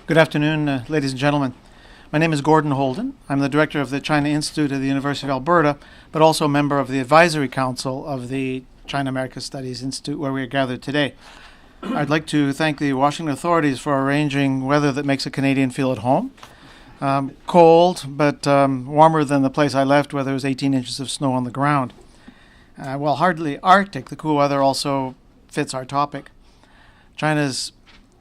Good afternoon, ladies and gentlemen. My name is Gordon Houlden. I'm the director of the China Institute at the University of Alberta, but also a member of the Advisory Council of the China-America Studies Institute, where we are gathered today. I'd like to thank the Washington authorities for arranging weather that makes a Canadian feel at home. Cold, but warmer than the place I left, where there was 18 inches of snow on the ground. While hardly Arctic, the cool weather also fits our topic. China's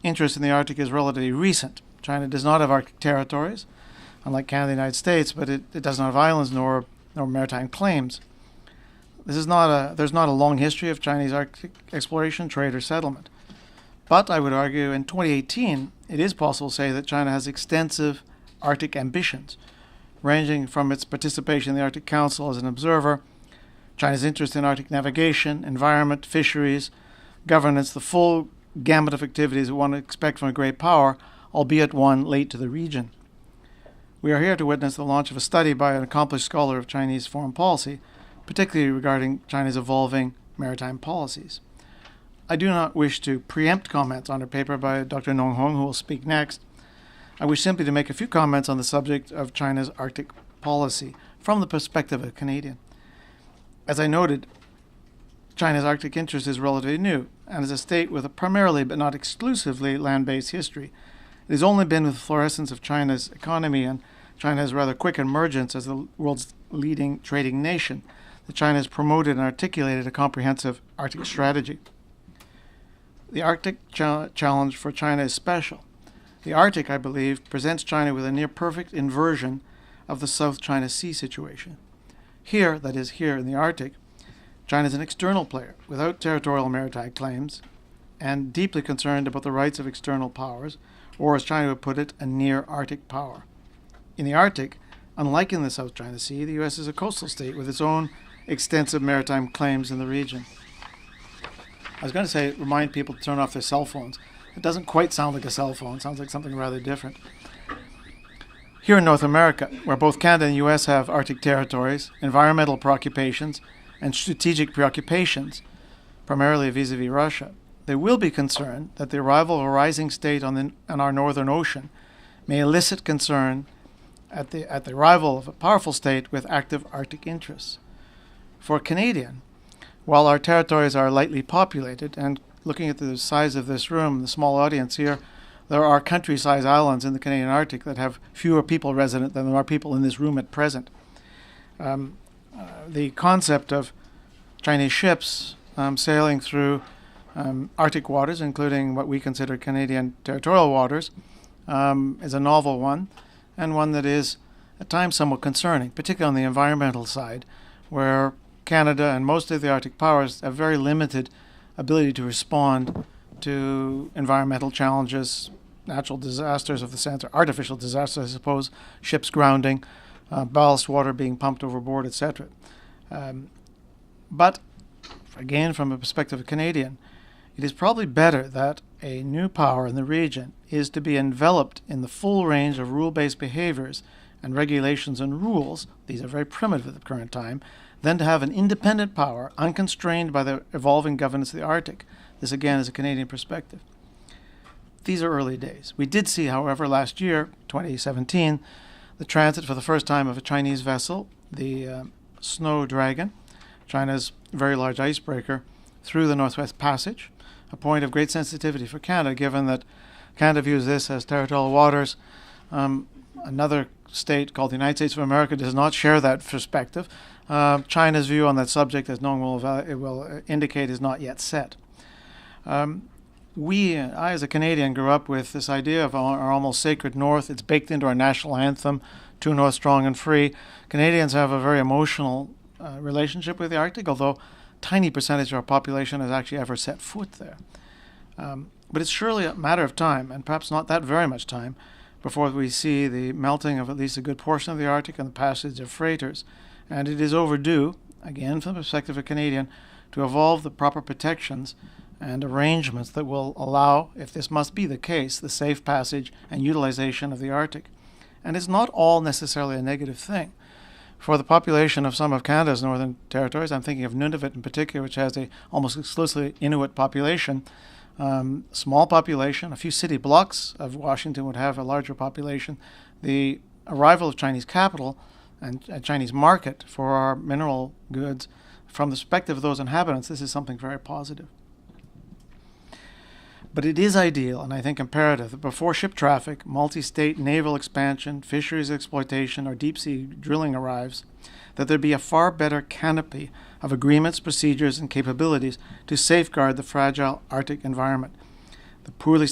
interest in the Arctic is relatively recent. China does not have Arctic territories, unlike Canada and the United States, but it does not have islands nor maritime claims. There's not a long history of Chinese Arctic exploration, trade, or settlement. But I would argue in 2018, it is possible to say that China has extensive Arctic ambitions, ranging from its participation in the Arctic Council as an observer, China's interest in Arctic navigation, environment, fisheries, governance, the full gamut of activities that one would expect from a great power, albeit one late to the region. We are here to witness the launch of a study by an accomplished scholar of Chinese foreign policy, particularly regarding China's evolving maritime policies. I do not wish to preempt comments on her paper by Dr. Nong Hong, who will speak next. I wish simply to make a few comments on the subject of China's Arctic policy from the perspective of a Canadian. As I noted, China's Arctic interest is relatively new, and as a state with a primarily but not exclusively land-based history, it has only been with the fluorescence of China's economy and China's rather quick emergence as the world's leading trading nation that China has promoted and articulated a comprehensive Arctic strategy. The Arctic challenge for China is special. The Arctic, I believe, presents China with a near-perfect inversion of the South China Sea situation. Here, that is, here in the Arctic, China is an external player without territorial maritime claims and deeply concerned about the rights of external powers, or as China would put it, a near-Arctic power. In the Arctic, unlike in the South China Sea, the U.S. is a coastal state with its own extensive maritime claims in the region. I was going to say, remind people to turn off their cell phones. It doesn't quite sound like a cell phone. It sounds like something rather different. Here in North America, where both Canada and the U.S. have Arctic territories, environmental preoccupations, and strategic preoccupations, primarily vis-a-vis Russia, there will be concern that the arrival of a rising state on our northern ocean may elicit concern at the arrival of a powerful state with active Arctic interests. For a Canadian, while our territories are lightly populated, and looking at the size of this room, the small audience here, there are country-sized islands in the Canadian Arctic that have fewer people resident than there are people in this room at present. The concept of Chinese ships sailing through Arctic waters, including what we consider Canadian territorial waters, is a novel one, and one that is at times somewhat concerning, particularly on the environmental side, where Canada and most of the Arctic powers have very limited ability to respond to environmental challenges, natural disasters of the sense, or artificial disasters, I suppose, ships grounding, ballast water being pumped overboard, etc. But, again, from a perspective of a Canadian, it is probably better that a new power in the region is to be enveloped in the full range of rule-based behaviors and regulations and rules, these are very primitive at the current time, than to have an independent power unconstrained by the evolving governance of the Arctic. This, again, is a Canadian perspective. These are early days. We did see, however, last year, 2017, the transit for the first time of a Chinese vessel, the Snow Dragon, China's very large icebreaker, through the Northwest Passage, a point of great sensitivity for Canada, given that Canada views this as territorial waters. Another state called the United States of America does not share that perspective. China's view on that subject, as Nong will indicate, is not yet set. I, as a Canadian, grew up with this idea of our almost sacred North. It's baked into our national anthem, True North, Strong and Free. Canadians have a very emotional relationship with the Arctic, although tiny percentage of our population has actually ever set foot there. But it's surely a matter of time, and perhaps not that very much time, before we see the melting of at least a good portion of the Arctic and the passage of freighters. And it is overdue, again from the perspective of a Canadian, to evolve the proper protections and arrangements that will allow, if this must be the case, the safe passage and utilization of the Arctic. And it's not all necessarily a negative thing. For the population of some of Canada's northern territories, I'm thinking of Nunavut in particular, which has a almost exclusively Inuit population, Small population, a few city blocks of Washington would have a larger population. The arrival of Chinese capital and a Chinese market for our mineral goods, from the perspective of those inhabitants, this is something very positive. But it is ideal, and I think imperative, that before ship traffic, multi-state naval expansion, fisheries exploitation, or deep-sea drilling arrives, that there be a far better canopy of agreements, procedures, and capabilities to safeguard the fragile Arctic environment, the poorly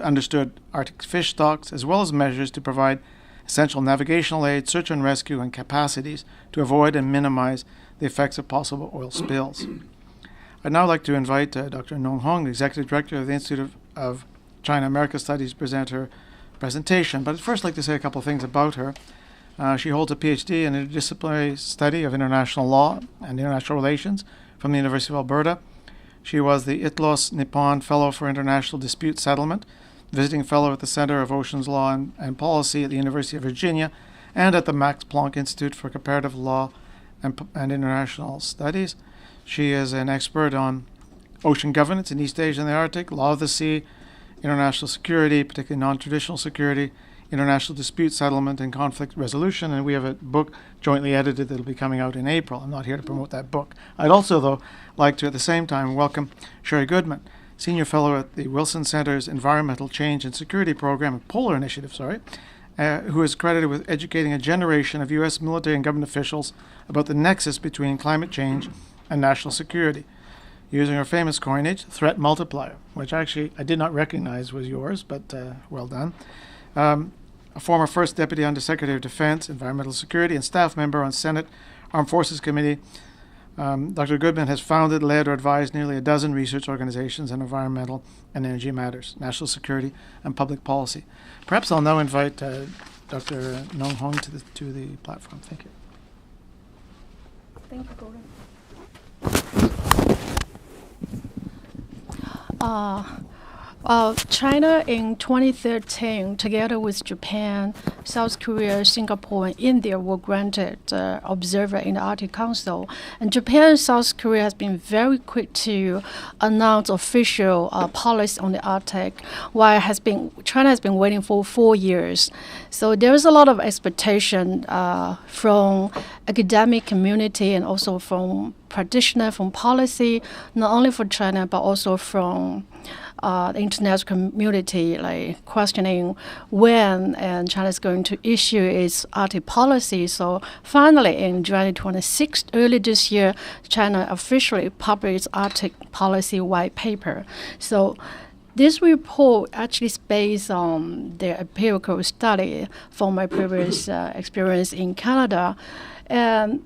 understood Arctic fish stocks, as well as measures to provide essential navigational aid, search and rescue, and capacities to avoid and minimize the effects of possible oil spills. I'd now like to invite Dr. Nong Hong, the Executive Director of the Institute of China-America Studies, to present her presentation. But I'd first like to say a couple of things about her. She holds a PhD in interdisciplinary study of international law and international relations from the University of Alberta. She was the ITLOS Nippon Fellow for International Dispute Settlement, visiting fellow at the Center of Oceans Law and Policy at the University of Virginia, and at the Max Planck Institute for Comparative Law and International Studies. She is an expert on ocean governance in East Asia and the Arctic, law of the sea, international security, particularly non-traditional security, international dispute settlement, and conflict resolution. And we have a book jointly edited that will be coming out in April. I'm not here to promote that book. I'd also, though, like to at the same time welcome Sherri Goodman, Senior Fellow at the Wilson Center's Environmental Change and Security Program, Polar Initiative, who is credited with educating a generation of U.S. military and government officials about the nexus between climate change and national security, using her famous coinage, threat multiplier, which actually I did not recognize was yours, but well done. A former First Deputy Undersecretary of Defense, Environmental Security, and staff member on Senate Armed Forces Committee, Dr. Goodman has founded, led, or advised nearly a dozen research organizations on environmental and energy matters, national security, and public policy. Perhaps I'll now invite Dr. Nong Hong to the platform. Thank you. Thank you, Gordon. China in 2013, together with Japan, South Korea, Singapore, and India, were granted observer in the Arctic Council. And Japan and South Korea has been very quick to announce official policy on the Arctic, while China has been waiting for 4 years. So there's a lot of expectation from academic community and also from practitioners, from policy, not only for China but also from the international community, like questioning when and China is going to issue its Arctic policy. So finally, in January 26th, early this year, China officially published its Arctic policy white paper. So this report actually is based on the empirical study from my previous experience in Canada. And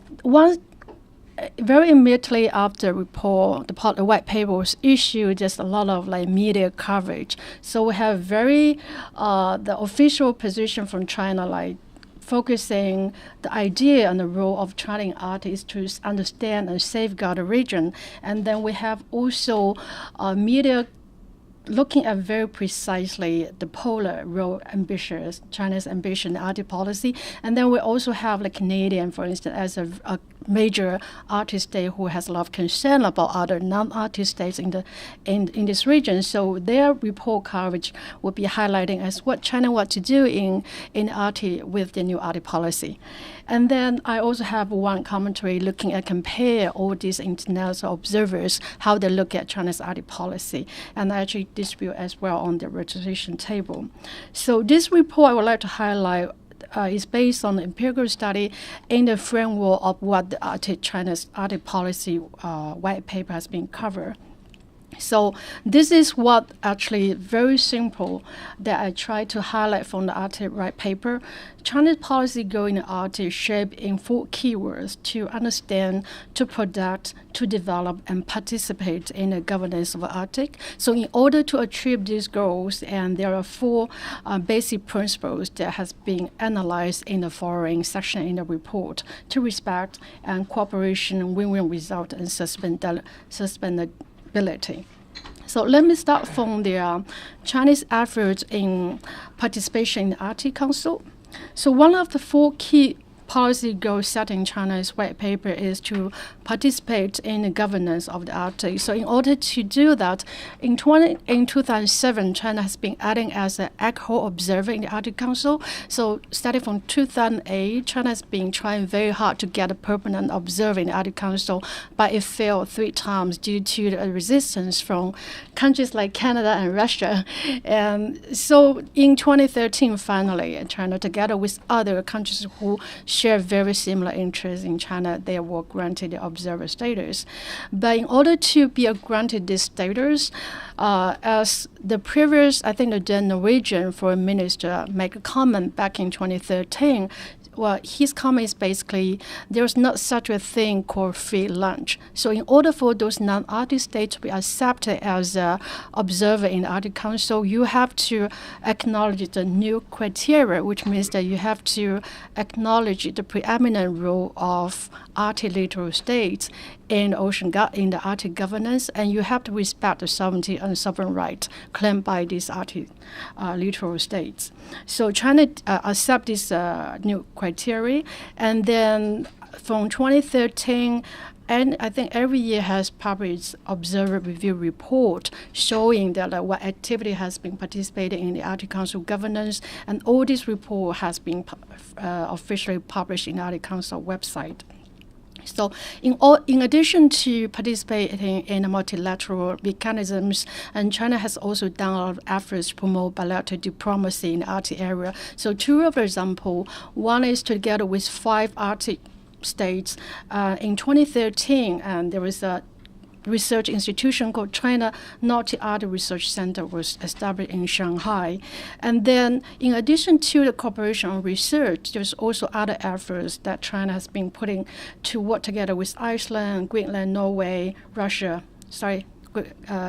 very immediately after the report, the white paper was issued, just a lot of media coverage. So we have the official position from China, focusing the idea and the role of China in Arctic is to understand and safeguard the region. And then we have also media looking at very precisely the polar role ambitions, China's ambition in Arctic policy. And then we also have the Canadian, for instance, as a major Arctic state who has a lot of concern about other non-Arctic states in this region. So their report coverage will be highlighting as what China wants to do in Arctic with the new Arctic policy. And then I also have one commentary looking at compare all these international observers, how they look at China's Arctic policy, and I actually distribute as well on the registration table. So this report I would like to highlight is based on the empirical study in the framework of what the China's Arctic policy white paper has been covered. So this is what actually very simple that I try to highlight from the Arctic white paper. China's policy going to Arctic shaped in 4 keywords: to understand, to protect, to develop, and participate in the governance of the Arctic. So in order to achieve these goals, and there are 4 basic principles that has been analyzed in the following section in the report: to respect and cooperation, win-win result, and sustainability. So let me start from the Chinese efforts in participation in the Arctic Council. So one of the 4 key policy goal set in China's white paper is to participate in the governance of the Arctic. So in order to do that, in 2007, China has been adding as an ad hoc observer in the Arctic Council. So starting from 2008, China has been trying very hard to get a permanent observer in the Arctic Council, but it failed 3 times due to the resistance from countries like Canada and Russia. And so in 2013, finally, China, together with other countries who share very similar interests in China, they were granted the observer status. But in order to be granted this status, as the previous, I think the Norwegian foreign minister made a comment back in 2013, well, his comment is basically there's not such a thing called free lunch. So in order for those non-Arctic states to be accepted as an observer in the Arctic Council, you have to acknowledge the new criteria, which means that you have to acknowledge the preeminent role of Arctic littoral states in the Arctic governance, and you have to respect the sovereignty and sovereign right claimed by these Arctic littoral states. So China accepts this new criteria, and then from 2013, and I think every year has published observer review report showing that what activity has been participated in the Arctic Council governance, and all this report has been officially published in the Arctic Council website. So in addition to participating in the multilateral mechanisms, and China has also done a lot of efforts to promote bilateral diplomacy in the Arctic area. So 2 of examples, one is together with 5 Arctic states. In 2013, and there was a research institution called China Nordic Arctic Research Center was established in Shanghai. And then in addition to the cooperation on research, there's also other efforts that China has been putting to work together with Iceland, Greenland, Norway,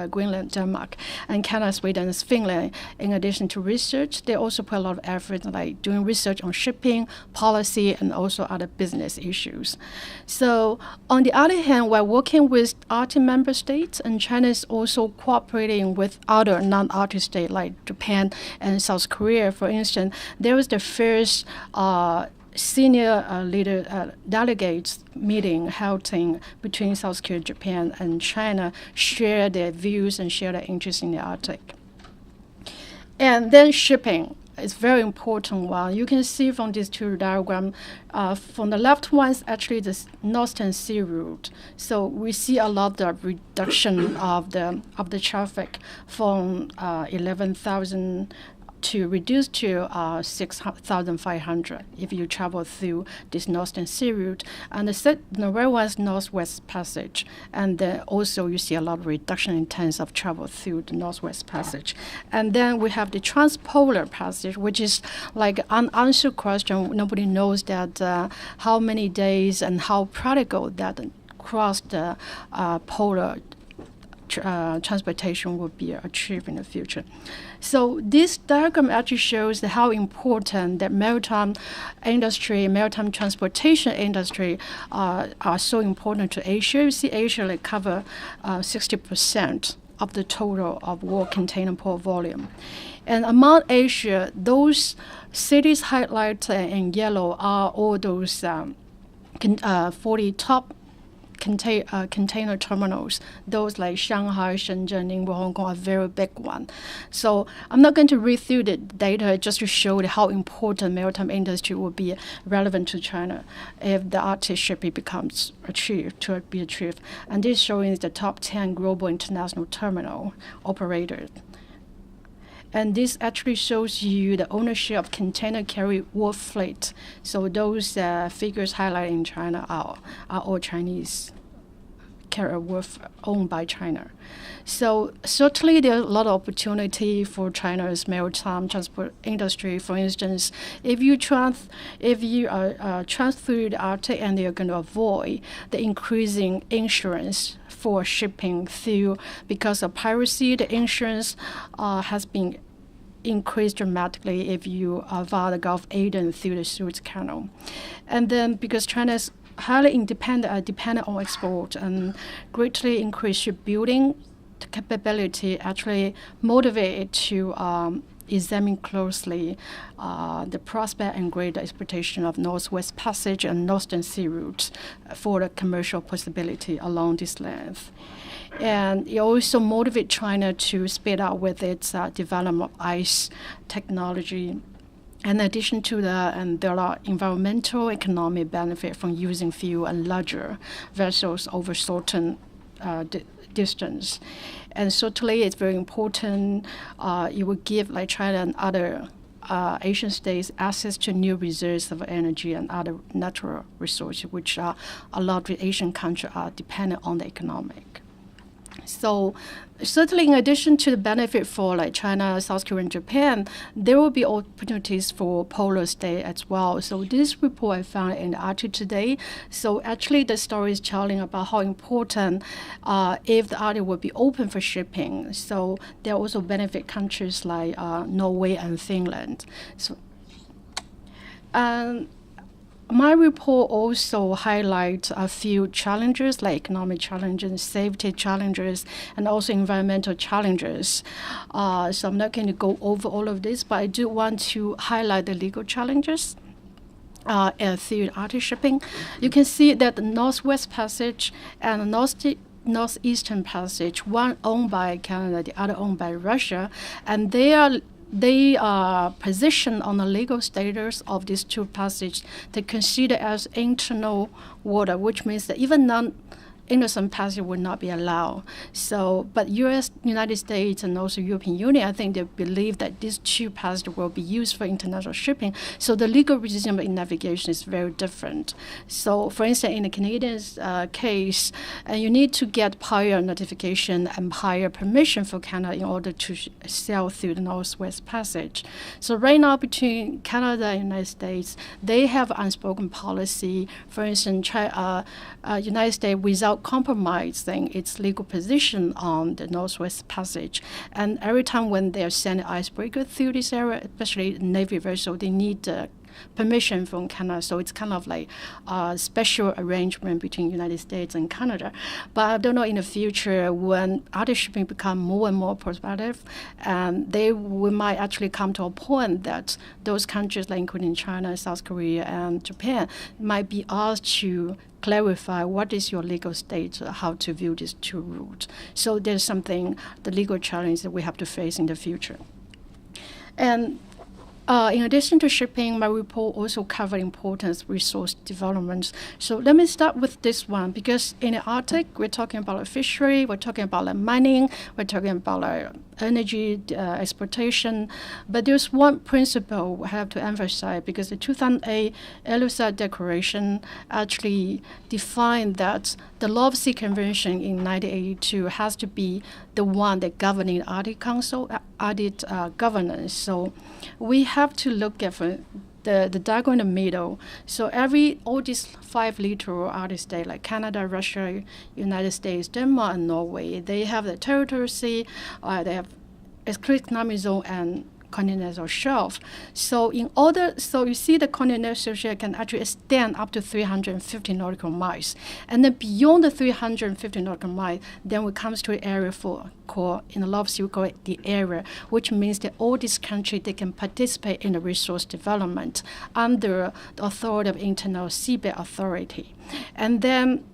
Greenland, Denmark, and Canada, Sweden, and Finland. In addition to research, they also put a lot of effort like doing research on shipping, policy, and also other business issues. So on the other hand, we're working with Arctic member states, and China is also cooperating with other non-Arctic states like Japan and South Korea. For instance, there was the first senior delegates meeting held between South Korea, Japan, and China, share their views and share their interests in the Arctic. And then shipping is very important one. You can see from these 2 diagrams, from the left one is actually the Northern Sea route. So we see a lot of reduction of the traffic from 11,000 to reduce to 6,500 if you travel through this Northern Sea route. And the right one is Northwest Passage. And then also you see a lot of reduction in terms of travel through the Northwest Passage. And then we have the Transpolar Passage, which is like an unanswered question. Nobody knows that how many days and how practical that cross the polar transportation will be achieved in the future. So this diagram actually shows how important the maritime industry, maritime transportation industry are so important to Asia. You see Asia cover 60% of the total of world container port volume. And among Asia, those cities highlighted in yellow are all those 40 top container terminals. Those like Shanghai, Shenzhen, Ningbo, Hong Kong are very big one. So I'm not going to read through the data just to show how important maritime industry will be relevant to China if the Arctic shipping becomes achieved. And this showing the top 10 global international terminal operators. And this actually shows you the ownership of container carry world fleet. So those figures highlighted in China are all Chinese carrier worth owned by China. So certainly there's a lot of opportunity for China's maritime transport industry. For instance, if you trans through the Arctic, and you're going to avoid the increasing insurance for shipping through because of piracy. The insurance has been increased dramatically if you via the Gulf of Aden through the Suez Canal. And then because China is highly dependent on export and greatly increased shipbuilding capability, actually motivated to examine closely the prospect and greater exploitation of Northwest Passage and Northern Sea routes for the commercial possibility along this length. And it also motivates China to speed up with its development of ice technology. In addition to that, and there are environmental economic benefits from using fewer and larger vessels over certain distance. And certainly it's very important. It will give like China and other Asian states access to new reserves of energy and other natural resources, which a lot of the Asian countries are dependent on the economic. So certainly in addition to the benefit for like China, South Korea, and Japan, there will be opportunities for polar state as well. So this report I found in the article today. So actually the story is telling about how important if the Arctic will be open for shipping. So there also benefit countries like Norway and Finland. So my report also highlights a few challenges like economic challenges, safety challenges, and also environmental challenges. So I'm not going to go over all of this, but I do want to highlight the legal challenges through Arctic shipping. You can see that the Northwest Passage and the Northeastern Passage, one owned by Canada, the other owned by Russia, and they are positioned on the legal status of these two passages to consider as internal water, which means that even non-innocent passage would not be allowed. So, but United States and also European Union, I think they believe that these two passages will be used for international shipping. So the legal regime in navigation is very different. So, for instance, in the Canadian case, you need to get prior notification and prior permission for Canada in order to sail through the Northwest Passage. So right now between Canada and United States, they have unspoken policy. For instance, United States without compromising its legal position on the Northwest Passage. And every time when they're sending icebreaker through this area, especially Navy vessel, they need permission from Canada. So it's kind of like a special arrangement between United States and Canada. But I don't know in the future when Arctic shipping become more and more prospective, and we might actually come to a point that those countries, like including China, South Korea, and Japan, might be asked to clarify what is your legal state, how to view these two routes. So there's something, the legal challenge that we have to face in the future. And in addition to shipping, my report also covered important resource developments. So let me start with this one, because in the Arctic, we're talking about fishery, we're talking about mining, we're talking about energy exploitation. But there's one principle we have to emphasize, because the 2008 Elusa Declaration actually defined that the Law of Sea Convention in 1982 has to be the one that governing the Arctic Council, Arctic governance. So we have to look at the diagram in the middle. So all these 5 littoral Arctic states like Canada, Russia, United States, Denmark, and Norway, they have the territorial sea, they have exclusive economic zone and continental shelf. So you see the continental shelf can actually extend up to 350 nautical miles. And then beyond the 350 nautical miles, then we comes to an area in the Law of Sea, we call it the area, which means that all these countries, they can participate in the resource development under the authority of International Seabed Authority. And then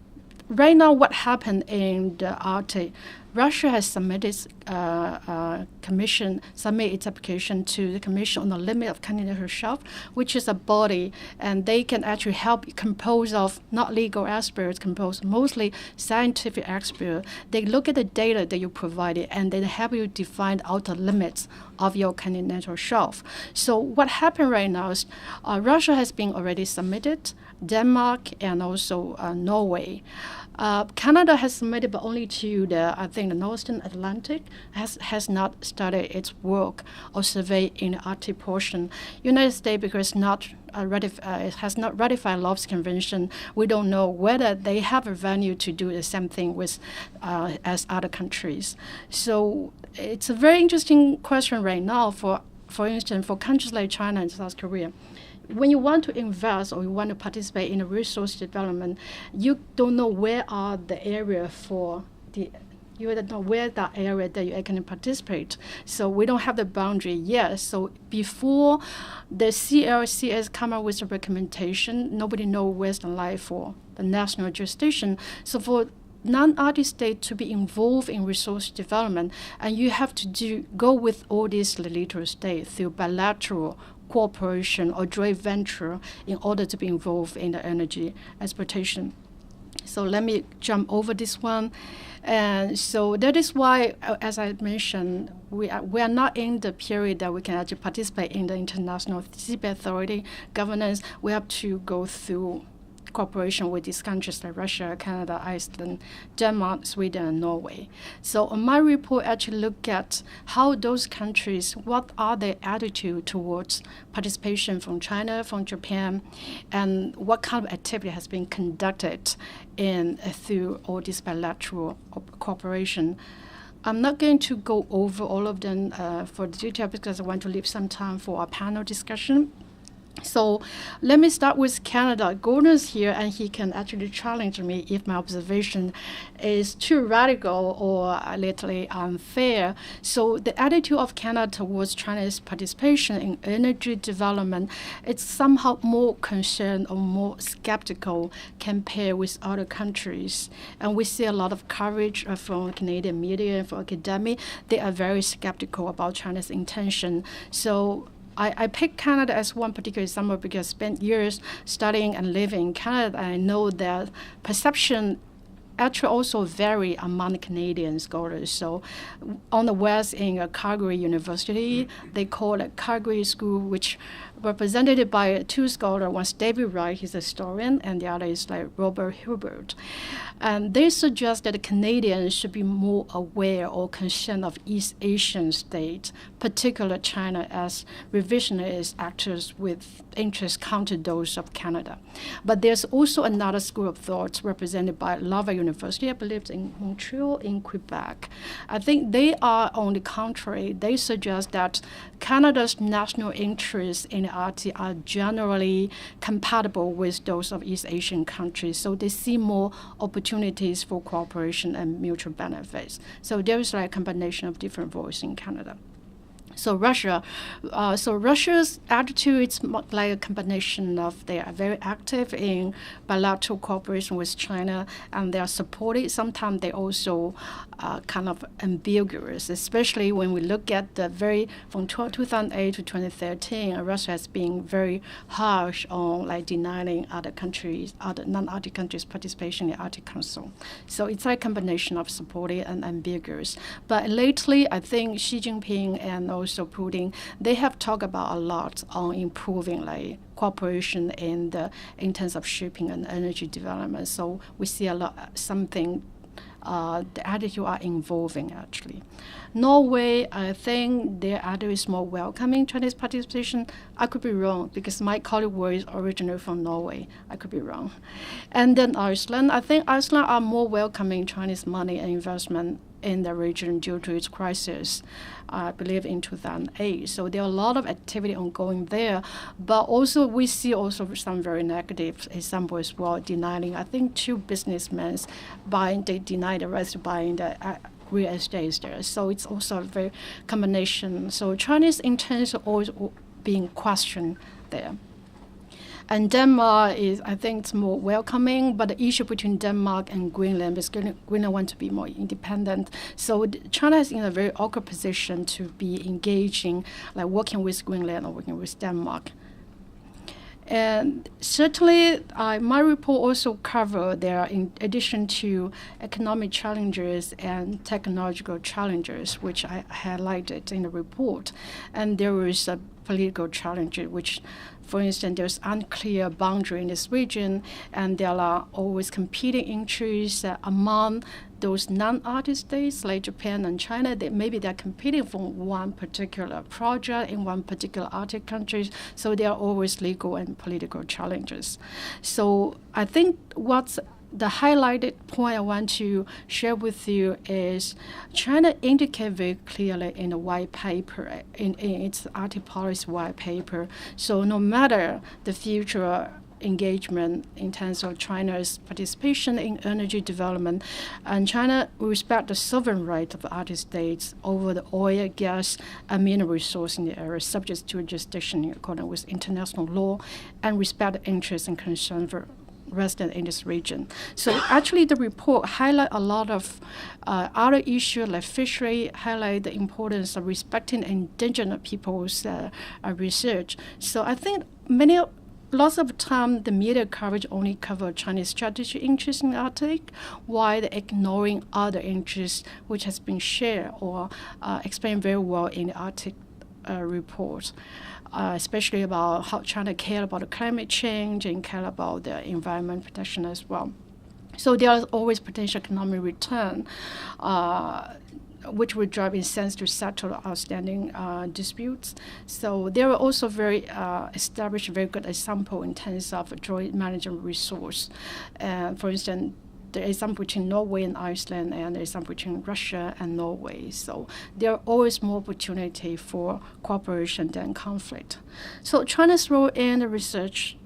right now what happened in the Arctic, Russia has submitted its application to the Commission on the Limit of Continental Shelf, which is a body, and they can actually help compose of not legal experts, compose mostly scientific experts. They look at the data that you provided, and they help you define the outer limits of your continental shelf. So what happened right now is Russia has been already submitted, Denmark, and also Norway. Canada has submitted, but only to the Northern Atlantic, has not started its work or survey in the Arctic portion. United States, because it has not ratified Law of Sea Convention, we don't know whether they have a venue to do the same thing with as other countries. So it's a very interesting question right now. For instance, for countries like China and South Korea, when you want to invest or you want to participate in a resource development, you don't know where are the area for the you don't know where that area that you can participate. So we don't have the boundary yet. So before the CLCS come up with a recommendation, nobody knows where's the line for the national jurisdiction. So for non-arty state to be involved in resource development, and you have to go with all these littoral states through bilateral cooperation or joint venture in order to be involved in the energy exploitation. So let me jump over this one. And so that is why, as I mentioned, we are not in the period that we can actually participate in the International Seabed Authority governance. We have to go through cooperation with these countries like Russia, Canada, Iceland, Denmark, Sweden, and Norway. So my report actually looked at how those countries, what are their attitude towards participation from China, from Japan, and what kind of activity has been conducted through all this bilateral cooperation. I'm not going to go over all of them for the detail because I want to leave some time for our panel discussion. So let me start with Canada. Gordon's here, and he can actually challenge me if my observation is too radical or literally unfair. So the attitude of Canada towards China's participation in energy development, it's somehow more concerned or more skeptical compared with other countries. And we see a lot of coverage from Canadian media and from academia. They are very skeptical about China's intention. So I picked Canada as one particular example because I spent years studying and living in Canada. And I know that perception actually also vary among Canadian scholars. So on the West, in Calgary University, they call it Calgary School, which represented by two scholars. One's David Wright, he's a historian, and the other is like Robert Hubert. And they suggest that the Canadians should be more aware or concerned of East Asian states, particularly China, as revisionist actors with interests counter those of Canada. But there's also another school of thought represented by Laval University, I believe in Montreal, in Quebec. I think they are on the contrary. They suggest that Canada's national interests in the Arctic are generally compatible with those of East Asian countries. So they see more opportunities for cooperation and mutual benefits. So there is like a combination of different voices in Canada. So Russia's attitude is like a combination of they are very active in bilateral cooperation with China, and they are supported. Sometimes they also kind of ambiguous, especially when we look at from 2008 to 2013, Russia has been very harsh on like denying other non-Arctic countries participation in the Arctic Council. So it's like a combination of supported and ambiguous. But lately, I think Xi Jinping and also Putin, they have talked about a lot on improving like cooperation in terms of shipping and energy development. So we see a lot the attitude are evolving actually. Norway, I think their attitude is more welcoming Chinese participation. I could be wrong because my colleague was originally from Norway. I could be wrong. And then Iceland, I think Iceland are more welcoming Chinese money and investment in the region due to its crisis, I believe in 2008. So there are a lot of activity ongoing there, but also we see also some very negative examples as well, denying, I think 2 businessmen they denied the rights to buying the real estate there. So it's also a very combination. So Chinese intents are always being questioned there. And Denmark is, I think, it's more welcoming, but the issue between Denmark and Greenland is Greenland want to be more independent. So China is in a very awkward position to be engaging, like working with Greenland or working with Denmark. And certainly, my report also covered there, in addition to economic challenges and technological challenges, which I highlighted in the report. And there is a political challenge, which, for instance, there's unclear boundary in this region, and there are always competing interests among those non-Arctic states like Japan and China. Maybe they're competing for one particular project in one particular Arctic country, so there are always legal and political challenges. So I think what's the highlighted point I want to share with you is China indicated very clearly in the white paper, in its Arctic policy white paper. So no matter the future engagement in terms of China's participation in energy development. And China respects the sovereign right of the Arctic states over the oil, gas, and mineral resource in the area, subject to jurisdiction in accordance with international law, and respect the interests and concerns for residents in this region. So actually the report highlight a lot of other issues like fishery, highlight the importance of respecting indigenous people's research. So I think lots of time the media coverage only cover Chinese strategic interests in the Arctic, while ignoring other interests which has been shared or explained very well in the Arctic report. Especially about how China care about the climate change and care about the environment protection as well. So there is always potential economic return, which would drive incentives to settle outstanding disputes. So there are also very established, very good example in terms of joint management resource. For instance, the example between Norway and Iceland, and the example between Russia and Norway. So there are always more opportunity for cooperation than conflict. So China's role in the research,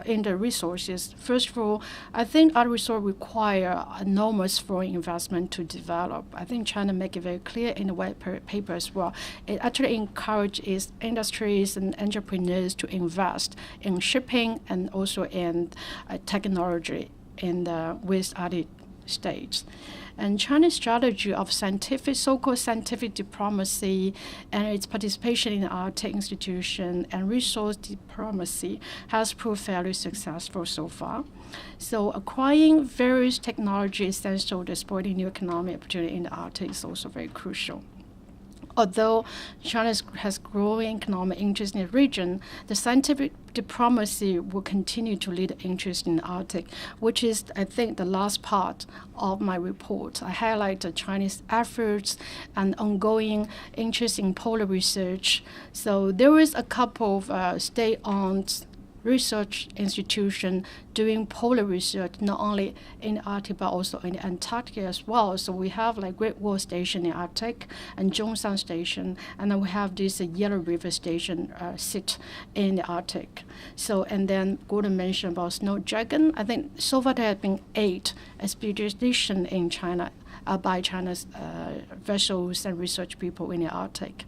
in the resources, first of all, I think our resources require enormous foreign investment to develop. I think China make it very clear in the white paper as well. It actually encourages industries and entrepreneurs to invest in shipping and also in technology in the West Arctic states. And China's strategy of so-called scientific diplomacy and its participation in the Arctic institution and resource diplomacy has proved fairly successful so far. So acquiring various technology essential to exploiting new economic opportunity in the Arctic is also very crucial. Although China has growing economic interest in the region, the scientific diplomacy will continue to lead interest in the Arctic, which is, I think, the last part of my report. I highlight the Chinese efforts and ongoing interest in polar research. So there is a couple of state-owned research institution doing polar research, not only in the Arctic but also in the Antarctica as well. So we have like Great Wall Station in the Arctic and Zhongshan Station, and then we have this Yellow River Station sit in the Arctic. So, and then Gordon mentioned about Snow Dragon. I think so far there have been 8 expeditions in China by China's vessels and research people in the Arctic.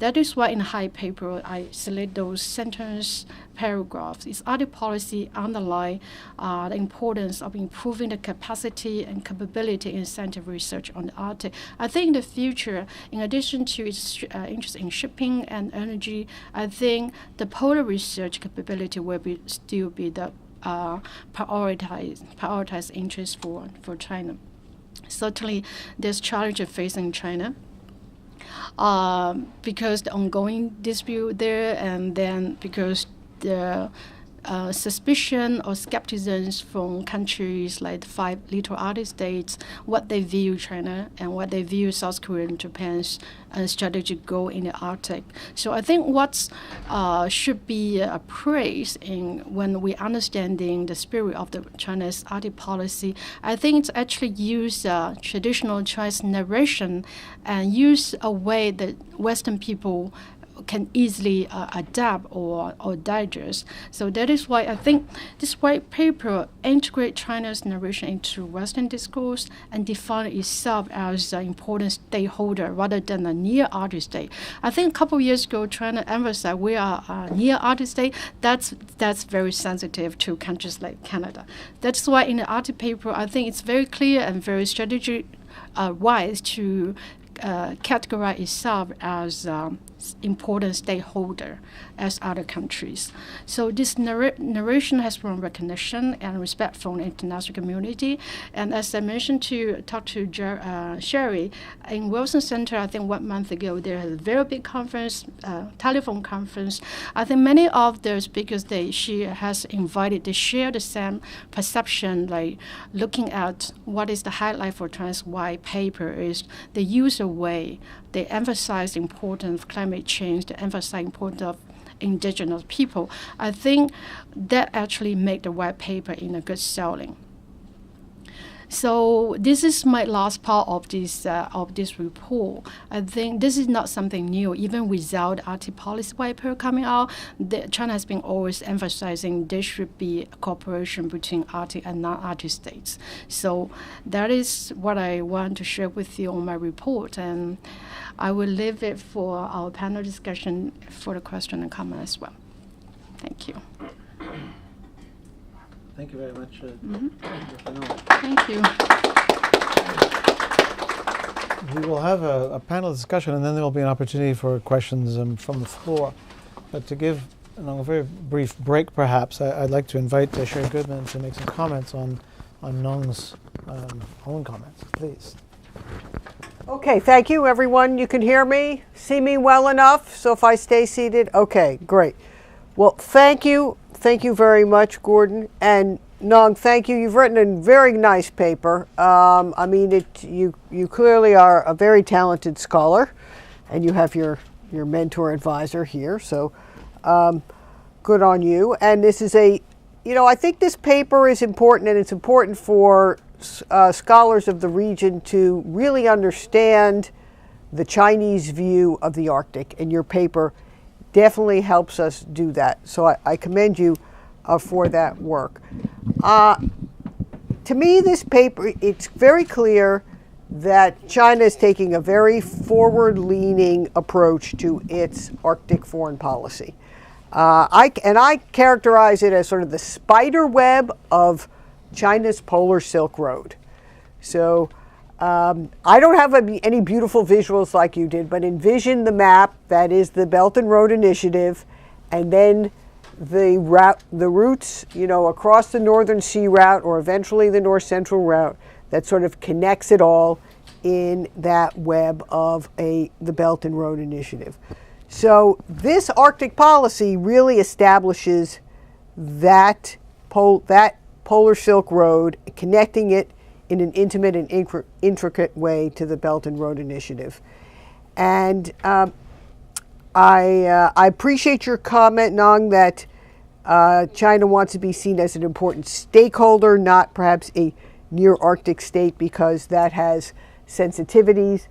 That is why in the high paper I select those sentence paragraphs. Its Arctic policy underline the importance of improving the capacity and capability in scientific research on the Arctic. I think in the future, in addition to its interest in shipping and energy, I think the polar research capability will still be the prioritized interest for China. Certainly, there's challenges facing China because the ongoing dispute there, and then because the suspicion or skepticism from countries like the 5 little Arctic states, what they view China and what they view South Korea and Japan's strategic goal in the Arctic. So I think what should be praised when we understanding the spirit of the China's Arctic policy, I think it's actually use traditional Chinese narration and use a way that Western people can easily adapt or digest. So that is why I think this white paper integrates China's narration into Western discourse and define itself as an important stakeholder rather than a near Arctic state. I think a couple of years ago, China emphasized we are a near Arctic state. That's very sensitive to countries like Canada. That's why in the Arctic paper, I think it's very clear and very strategic wise to categorize itself as important stakeholder as other countries. So this narration has won recognition and respect from the international community. And as I mentioned talk to Sherri, in Wilson Center, I think 1 month ago, there was a very big conference, telephone conference. I think many of the speakers she has invited, they share the same perception, like looking at what is the highlight for China's white paper is the user way. They emphasize the importance of climate change, they emphasize the importance of indigenous people. I think that actually made the white paper in a good selling. So this is my last part of this report. I think this is not something new. Even without Arctic policy paper coming out, China has been always emphasizing there should be cooperation between Arctic and non-Arctic states. So that is what I want to share with you on my report, and I will leave it for our panel discussion for the question and comment as well. Thank you. Thank you very much. Thank you. We will have a panel discussion, and then there will be an opportunity for questions from the floor. But to give a very brief break, perhaps, I'd like to invite Sherri Goodman to make some comments on Nong's own comments. Please. Okay, thank you, everyone. You can hear me, see me well enough, so if I stay seated, okay, great. Well, thank you. Thank you very much, Gordon. And Nong, thank you. You've written a very nice paper. I mean, you clearly are a very talented scholar, and you have your mentor advisor here, so good on you. And this is I think this paper is important, and it's important for scholars of the region to really understand the Chinese view of the Arctic, and your paper definitely helps us do that. So I commend you for that work. To me, this paper, it's very clear that China is taking a very forward-leaning approach to its Arctic foreign policy. I characterize it as sort of the spider web of China's polar Silk Road. So I don't have any beautiful visuals like you did, but envision the map that is the Belt and Road Initiative, and then the routes, across the Northern Sea Route or eventually the North Central Route that sort of connects it all in that web of the Belt and Road Initiative. So this Arctic policy really establishes that polar Silk Road, connecting it in an intimate and intricate way to the Belt and Road Initiative. And I appreciate your comment, Nong, that China wants to be seen as an important stakeholder, not perhaps a near Arctic state, because that has sensitivities.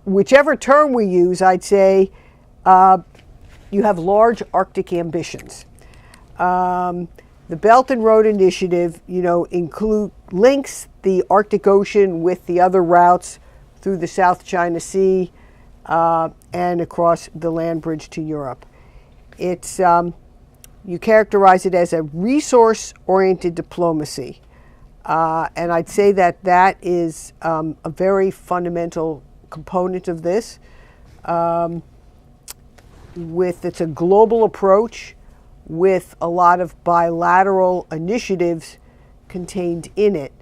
Whichever term we use, I'd say you have large Arctic ambitions. The Belt and Road Initiative, links the Arctic Ocean with the other routes through the South China Sea and across the land bridge to Europe. It's you characterize it as a resource-oriented diplomacy, and I'd say that is a very fundamental component of this. It's a global approach with a lot of bilateral initiatives contained in it.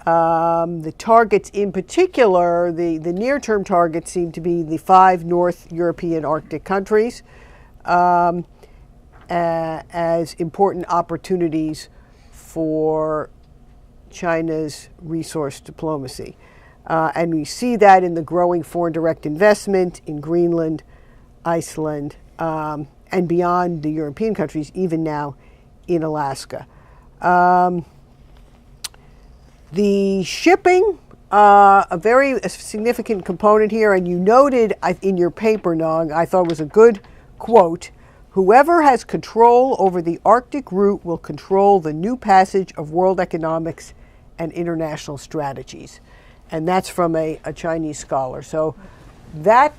The targets in particular, the near-term targets seem to be the 5 North European Arctic countries as important opportunities for China's resource diplomacy. And we see that in the growing foreign direct investment in Greenland, Iceland, and beyond the European countries, even now in Alaska. The shipping, a very significant component here, and you noted in your paper, Nong, I thought was a good quote, "Whoever has control over the Arctic route will control the new passage of world economics and international strategies." And that's from a Chinese scholar. So that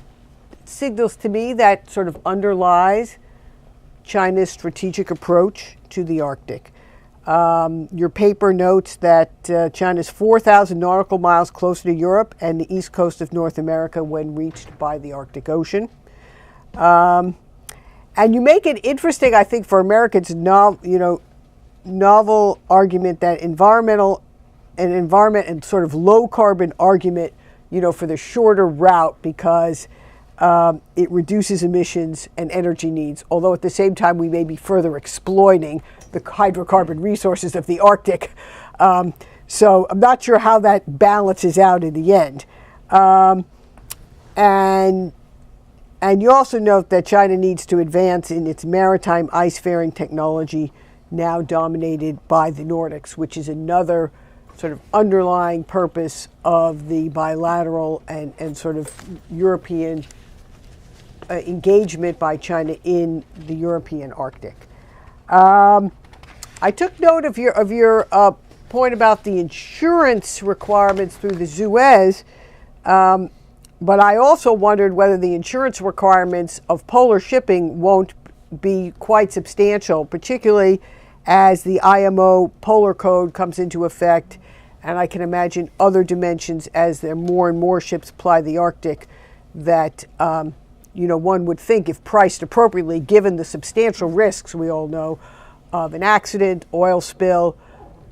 signals to me that sort of underlies China's strategic approach to the Arctic. Your paper notes that China's 4,000 nautical miles closer to Europe and the east coast of North America when reached by the Arctic Ocean. And you make it interesting, I think, for Americans, novel argument that environment and sort of low carbon argument, for the shorter route because it reduces emissions and energy needs, although at the same time we may be further exploiting the hydrocarbon resources of the Arctic. So I'm not sure how that balances out in the end. And you also note that China needs to advance in its maritime ice-faring technology, now dominated by the Nordics, which is another sort of underlying purpose of the bilateral and sort of European engagement by China in the European Arctic. I took note of your point about the insurance requirements through the Suez, but I also wondered whether the insurance requirements of polar shipping won't be quite substantial, particularly as the IMO Polar Code comes into effect, and I can imagine other dimensions as there more and more ships ply the Arctic that one would think, if priced appropriately, given the substantial risks we all know of an accident, oil spill,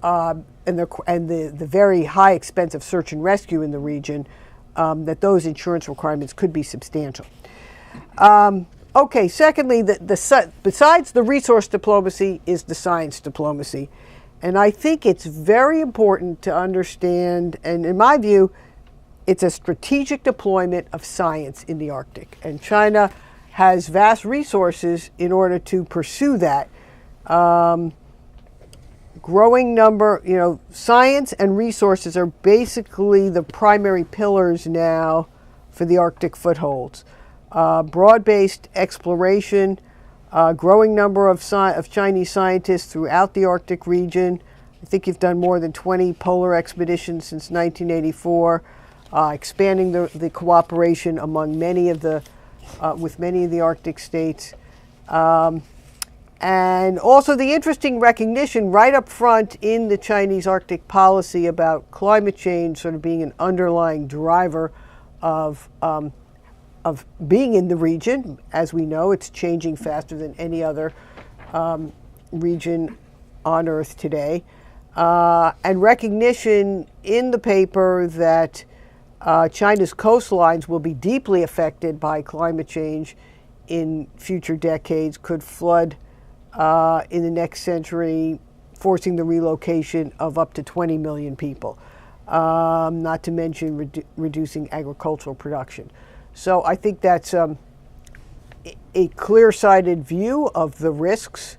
and the very high expense of search and rescue in the region, that those insurance requirements could be substantial. Okay, secondly, besides the resource diplomacy is the science diplomacy. And I think it's very important to understand, and in my view, it's a strategic deployment of science in the Arctic. And China has vast resources in order to pursue that. Growing number, science and resources are basically the primary pillars now for the Arctic footholds. Broad-based exploration, growing number of Chinese scientists throughout the Arctic region. I think you've done more than 20 polar expeditions since 1984, expanding the cooperation among with many of the Arctic states. And also the interesting recognition right up front in the Chinese Arctic policy about climate change sort of being an underlying driver of being in the region. As we know, it's changing faster than any other region on Earth today. And recognition in the paper that China's coastlines will be deeply affected by climate change in future decades, could flood in the next century, forcing the relocation of up to 20 million people, not to mention reducing agricultural production. So I think that's a clear-sighted view of the risks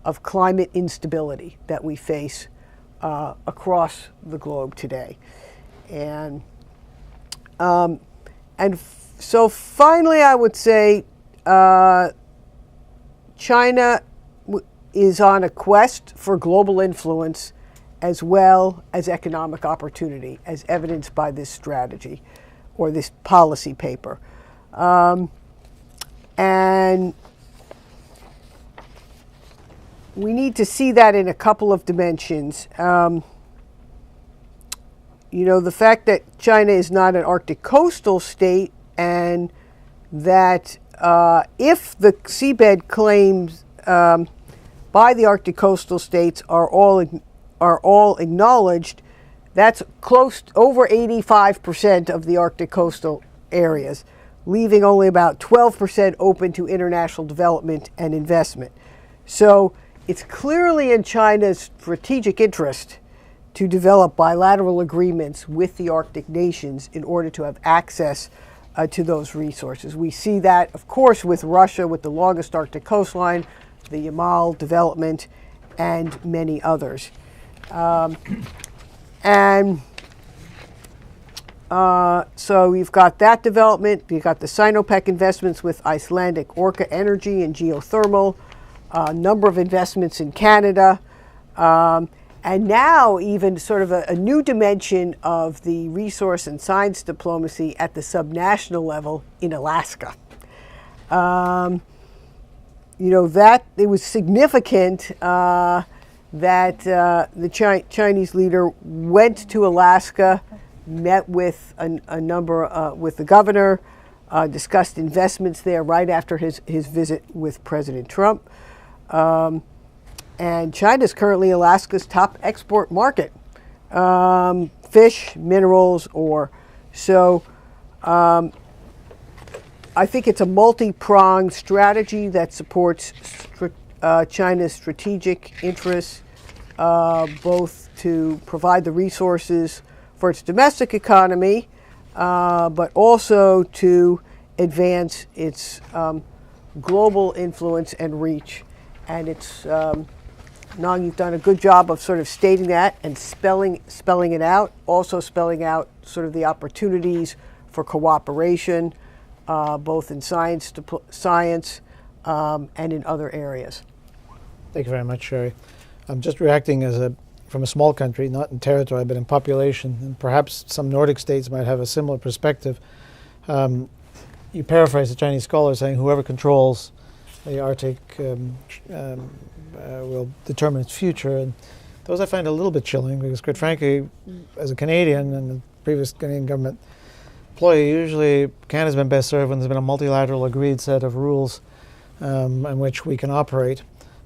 of climate instability that we face across the globe today. And so finally, I would say China is on a quest for global influence as well as economic opportunity, as evidenced by this strategy or this policy paper. And we need to see that in a couple of dimensions. The fact that China is not an Arctic coastal state, and that if the seabed claims by the Arctic coastal states are all acknowledged, that's close to over 85% of the Arctic coastal areas, leaving only about 12% open to international development and investment. So it's clearly in China's strategic interest to develop bilateral agreements with the Arctic nations in order to have access to those resources. We see that, of course, with Russia, with the longest Arctic coastline, the Yamal development, and many others. So you've got that development. You've got the Sinopec investments with Icelandic Orca Energy and geothermal, a number of investments in Canada, and now even sort of a new dimension of the resource and science diplomacy at the subnational level in Alaska. That it was significant that the Chinese leader went to Alaska, met with a number with the governor, discussed investments there right after his visit with President Trump. And China is currently Alaska's top export market, fish, minerals, ore. So I think it's a multi-pronged strategy that supports China's strategic interests, both to provide the resources for its domestic economy, but also to advance its global influence and reach. And it's Nong, you've done a good job of sort of stating that and spelling it out, also spelling out sort of the opportunities for cooperation, both in science and in other areas. Thank you very much, Sherri. I'm just reacting from a small country, not in territory, but in population, and perhaps some Nordic states might have a similar perspective. You paraphrase the Chinese scholar saying, whoever controls the Arctic will determine its future. And those I find a little bit chilling because, quite frankly, as a Canadian and the previous Canadian government employee, usually Canada's been best served when there's been a multilateral agreed set of rules in which we can operate.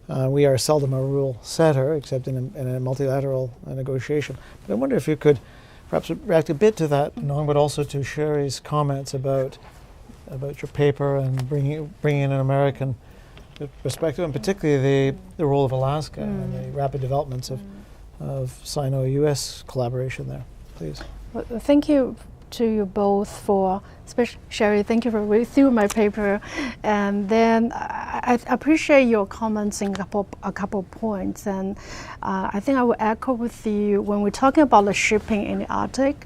We are seldom a rule setter, except in a multilateral negotiation. But I wonder if you could perhaps react a bit to that, Nong, but also to Sherri's comments about your paper and bringing in an American perspective, and particularly the role of Alaska and the rapid developments of Sino-U.S. collaboration there. Please. Well, thank you to you both for, especially Sherri, thank you for reading through my paper. And then I appreciate your comments in a couple points. And I think I will echo with you when we're talking about the shipping in the Arctic.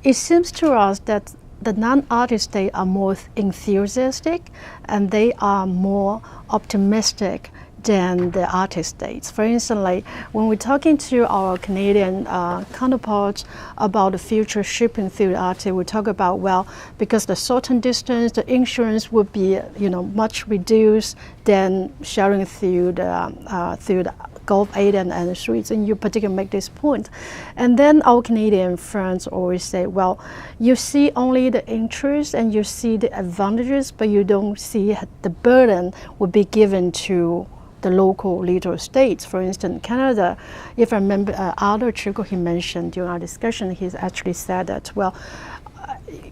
It seems to us that the non-Arctic states are more enthusiastic and they are more optimistic than the Arctic states. For instance, like when we're talking to our Canadian counterparts about the future shipping through the Arctic, we talk about, well, because the shortened distance, the insurance would be, much reduced than sharing through the Gulf Aden and the Straits, and you particularly make this point. And then our Canadian friends always say, well, you see only the interest and you see the advantages, but you don't see the burden would be given to the local littoral states. For instance, Canada, if I remember Arthur Chico, he mentioned during our discussion, he's actually said that, well,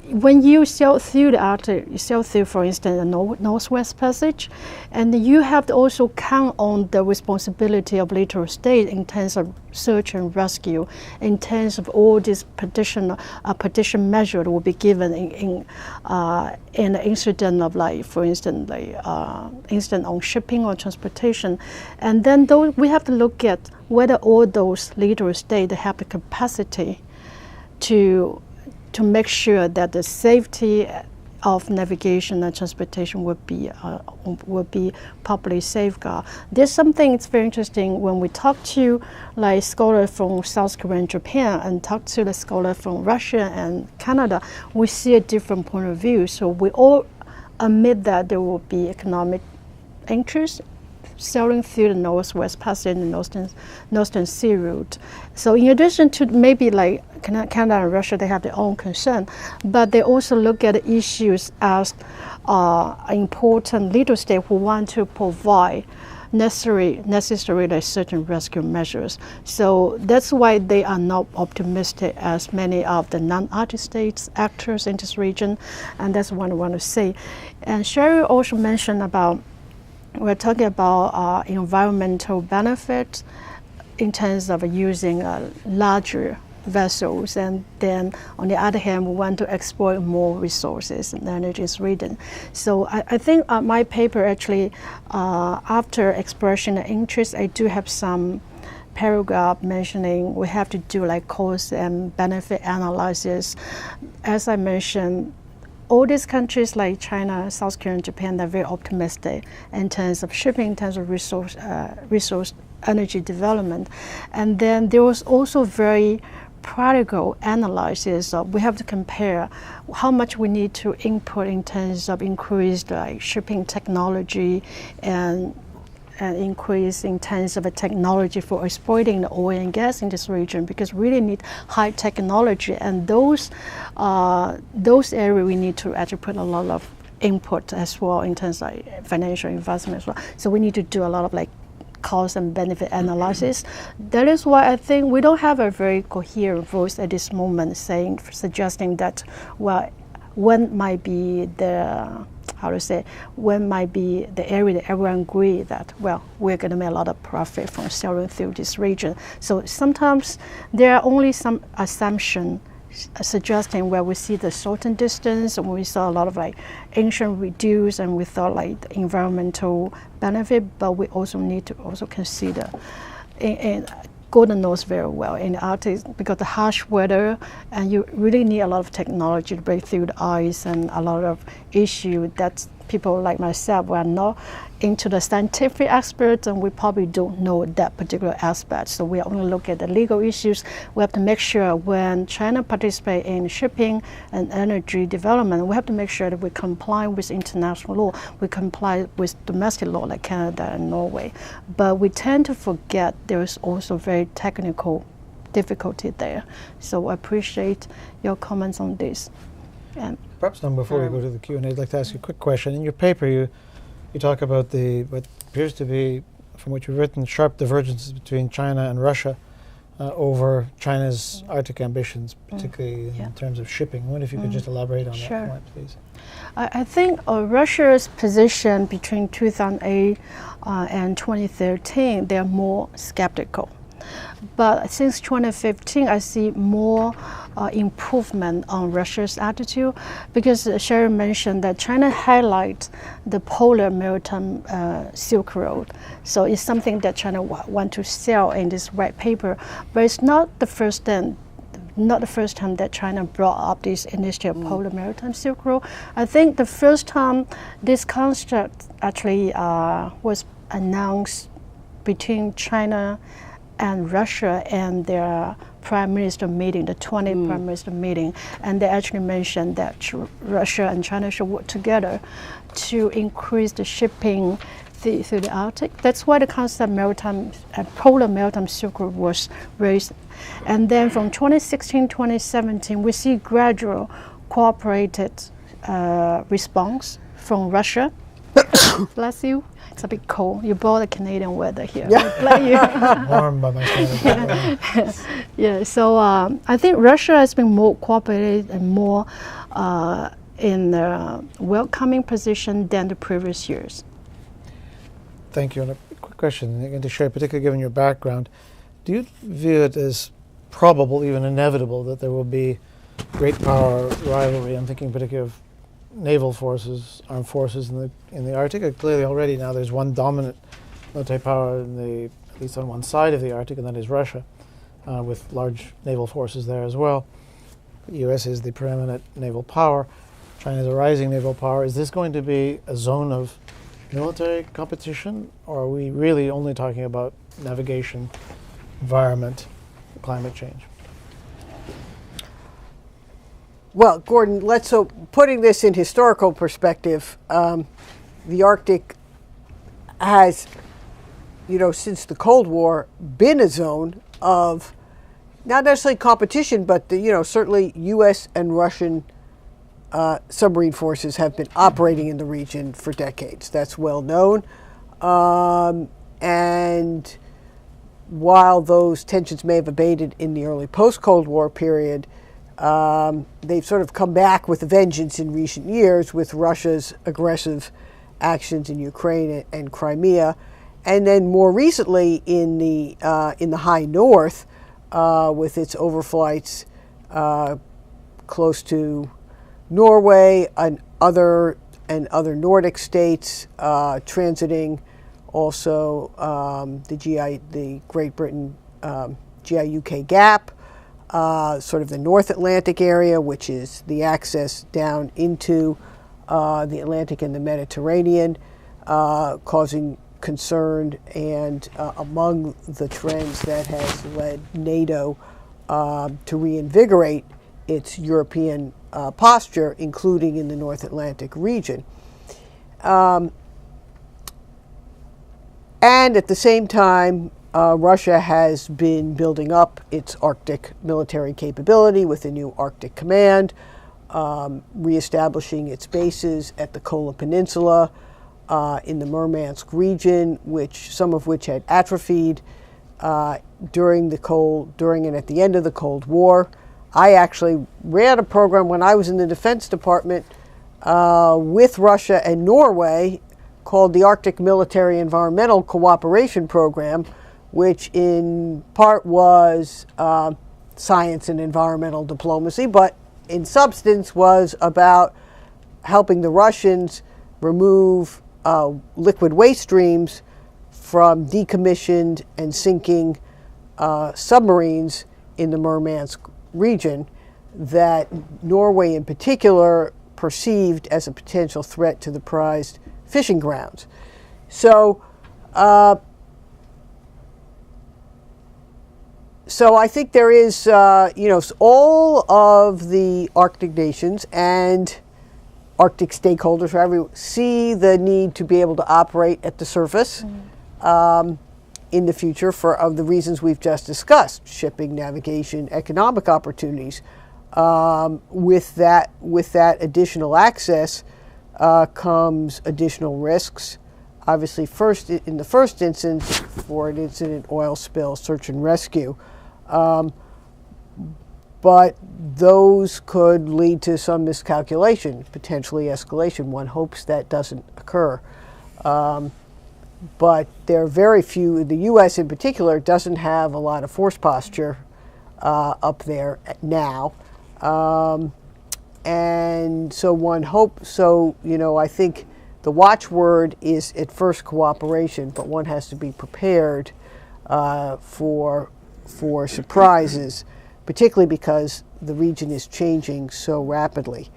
when you sail through the Arctic, you sail through, for instance, the Northwest Passage, and you have to also count on the responsibility of littoral state in terms of search and rescue, in terms of all these petition measures that will be given in the incident of, like, for instance, incident on shipping or transportation. And then we have to look at whether all those littoral states have the capacity to make sure that the safety of navigation and transportation will be properly safeguarded. There's something that's very interesting when we talk to like scholars from South Korea and Japan and talk to the scholars from Russia and Canada, we see a different point of view. So we all admit that there will be economic interest sailing through the Northwest Passage and the Northern Sea route. So in addition to maybe like Canada and Russia, they have their own concern, but they also look at the issues as important littoral states who want to provide necessary certain rescue measures. So that's why they are not optimistic as many of the non-Arctic states actors in this region, and that's what I want to say. And Sherri also mentioned about we're talking about environmental benefits in terms of using larger vessels, and then on the other hand, we want to exploit more resources and energies region. So I think my paper actually, after expression of interest, I do have some paragraph mentioning we have to do like cost and benefit analysis. As I mentioned, all these countries like China, South Korea, and Japan, they're very optimistic in terms of shipping, in terms of resource energy development. And then there was also very practical analysis of we have to compare how much we need to input in terms of increased shipping technology and increase in terms of a technology for exploiting the oil and gas in this region, because we really need high technology, and those areas we need to actually put a lot of input as well in terms of financial investment as well. So we need to do a lot of like cost and benefit analysis. That is why I think we don't have a very coherent voice at this moment suggesting that, well, when might be the when might be the area that everyone agree that, well, we're going to make a lot of profit from sailing through this region. So sometimes there are only some assumptions suggesting where we see the certain distance, and we saw a lot of like ancient reduce, and we thought like the environmental benefit, but we also need to also consider, and Gordon knows very well in the Arctic, because the harsh weather, and you really need a lot of technology to break through the ice, and a lot of issue that people like myself were not into the scientific experts, and we probably don't know that particular aspect. So we only look at the legal issues. We have to make sure when China participates in shipping and energy development, we have to make sure that we comply with international law. We comply with domestic law like Canada and Norway. But we tend to forget there is also very technical difficulty there. So I appreciate your comments on this. And perhaps now before we go to the Q&A, I'd like to ask you a quick question. In your paper, you talk about what appears to be, from what you've written, sharp divergences between China and Russia over China's Arctic ambitions, particularly in terms of shipping. I wonder if you could just elaborate on that point, please. I think Russia's position between 2008 and 2013, they're more skeptical. But since 2015, I see more improvement on Russia's attitude, because Sherri mentioned that China highlights the polar maritime Silk Road. So it's something that China want to sell in this white paper, but it's not the first time. Not the first time that China brought up this initiative, polar maritime Silk Road. I think the first time this concept actually was announced between China and Russia and their prime minister meeting, the 20th prime minister meeting, and they actually mentioned that Russia and China should work together to increase the shipping through the Arctic. That's why the concept maritime, polar maritime Silk Road was raised. And then from 2016, 2017, we see gradual cooperated response from Russia. Bless you. It's a bit cold. You brought the Canadian weather here. Yeah. Warm by my standards. Yeah. So I think Russia has been more cooperative and more in a welcoming position than the previous years. Thank you. And a quick question, again to Sherri, particularly given your background, do you view it as probable, even inevitable, that there will be great power rivalry? I'm thinking particularly of naval forces, armed forces in the Arctic. Clearly already now there's one dominant military power at least on one side of the Arctic, and that is Russia, with large naval forces there as well. The U.S. is the preeminent naval power. China is a rising naval power. Is this going to be a zone of military competition, or are we really only talking about navigation, environment, climate change? Well, Gordon, putting this in historical perspective, the Arctic has, since the Cold War, been a zone of not necessarily competition, but certainly U.S. and Russian submarine forces have been operating in the region for decades. That's well known. And while those tensions may have abated in the early post-Cold War period, they've sort of come back with a vengeance in recent years with Russia's aggressive actions in Ukraine and Crimea, and then more recently in the high north with its overflights close to Norway and other Nordic states, transiting also the Great Britain GI-UK gap. Sort of the North Atlantic area, which is the access down into the Atlantic and the Mediterranean, causing concern, and among the trends that has led NATO to reinvigorate its European posture, including in the North Atlantic region. And at the same time, Russia has been building up its Arctic military capability with a new Arctic Command, reestablishing its bases at the Kola Peninsula, in the Murmansk region, some of which had atrophied during and at the end of the Cold War. I actually ran a program when I was in the Defense Department with Russia and Norway called the Arctic Military Environmental Cooperation Program, which in part was science and environmental diplomacy, but in substance was about helping the Russians remove liquid waste streams from decommissioned and sinking submarines in the Murmansk region that Norway in particular perceived as a potential threat to the prized fishing grounds. So I think there is, all of the Arctic nations and Arctic stakeholders see the need to be able to operate at the surface in the future of the reasons we've just discussed: shipping, navigation, economic opportunities. With that additional access comes additional risks. Obviously, in the first instance, for an incident, oil spill, search and rescue. But those could lead to some miscalculation, potentially escalation. One hopes that doesn't occur. But there are very few, the U.S. in particular doesn't have a lot of force posture up there now. And so one hopes, I think the watchword is at first cooperation, but one has to be prepared for surprises, particularly because the region is changing so rapidly.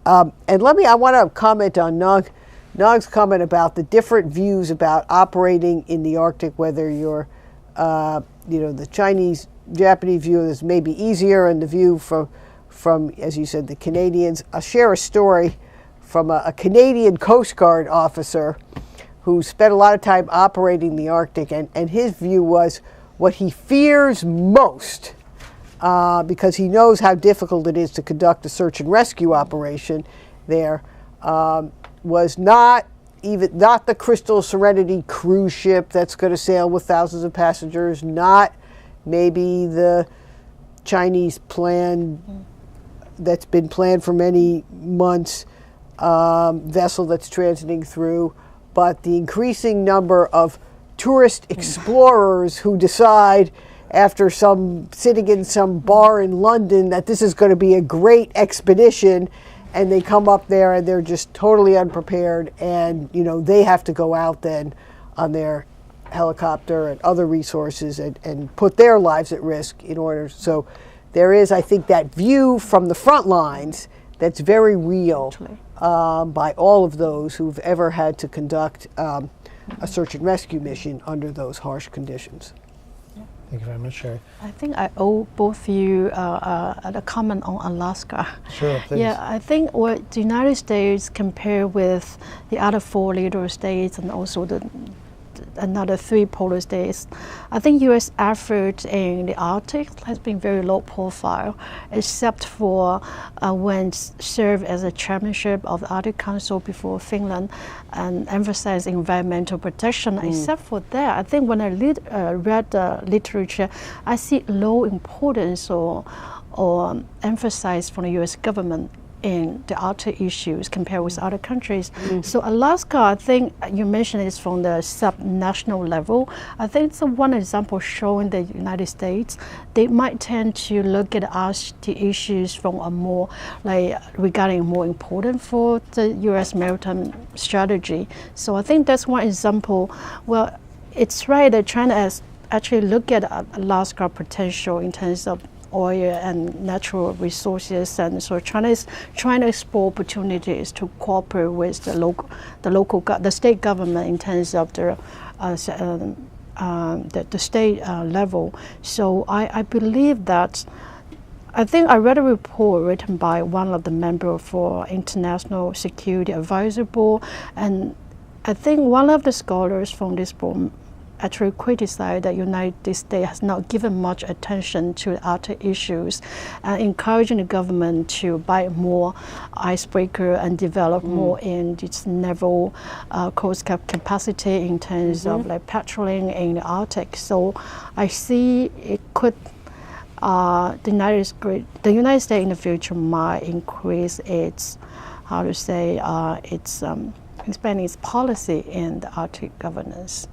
And I want to comment on Nong's comment about the different views about operating in the Arctic, whether you're, the Japanese view is maybe easier, and the view from, as you said, the Canadians. I'll share a story from a Canadian Coast Guard officer who spent a lot of time operating the Arctic, and his view was what he fears most, because he knows how difficult it is to conduct a search and rescue operation there, was not the Crystal Serenity cruise ship that's going to sail with thousands of passengers, not maybe the Chinese plan that's been planned for many months, vessel that's transiting through, but the increasing number of tourist explorers who decide after sitting in some bar in London that this is going to be a great expedition, and they come up there and they're just totally unprepared, and they have to go out then on their helicopter and other resources and put their lives at risk in order. So there is, I think, that view from the front lines that's very real by all of those who've ever had to conduct a search and rescue mission under those harsh conditions. Thank you very much, Sherri. I think I owe both of you a comment on Alaska. Sure, please. Yeah, I think what the United States compared with the other 4 littoral states and also another 3 polar states, I think U.S. effort in the Arctic has been very low profile, except for when served as a chairmanship of the Arctic Council before Finland and emphasized environmental protection. Except for that, I think when I read the literature, I see low importance or emphasis from the U.S. government in the Arctic issues compared with other countries. So Alaska, I think you mentioned is from the sub-national level. I think it's one example showing the United States, they might tend to look at the issues from a more, regarding more important for the U.S. maritime strategy. So I think that's one example. Well, it's right that China has actually looked at Alaska potential in terms of oil and natural resources, and so China is trying to explore opportunities to cooperate with the state government in terms of the state level. So I believe that. I think I read a report written by one of the members for International Security Advisory Board, and I think one of the scholars from this board actually criticized that the United States has not given much attention to the Arctic issues, encouraging the government to buy more icebreaker and develop more in its naval coast capacity in terms of patrolling in the Arctic. So I see it could, the United States in the future might increase its, expanding its policy in the Arctic governance.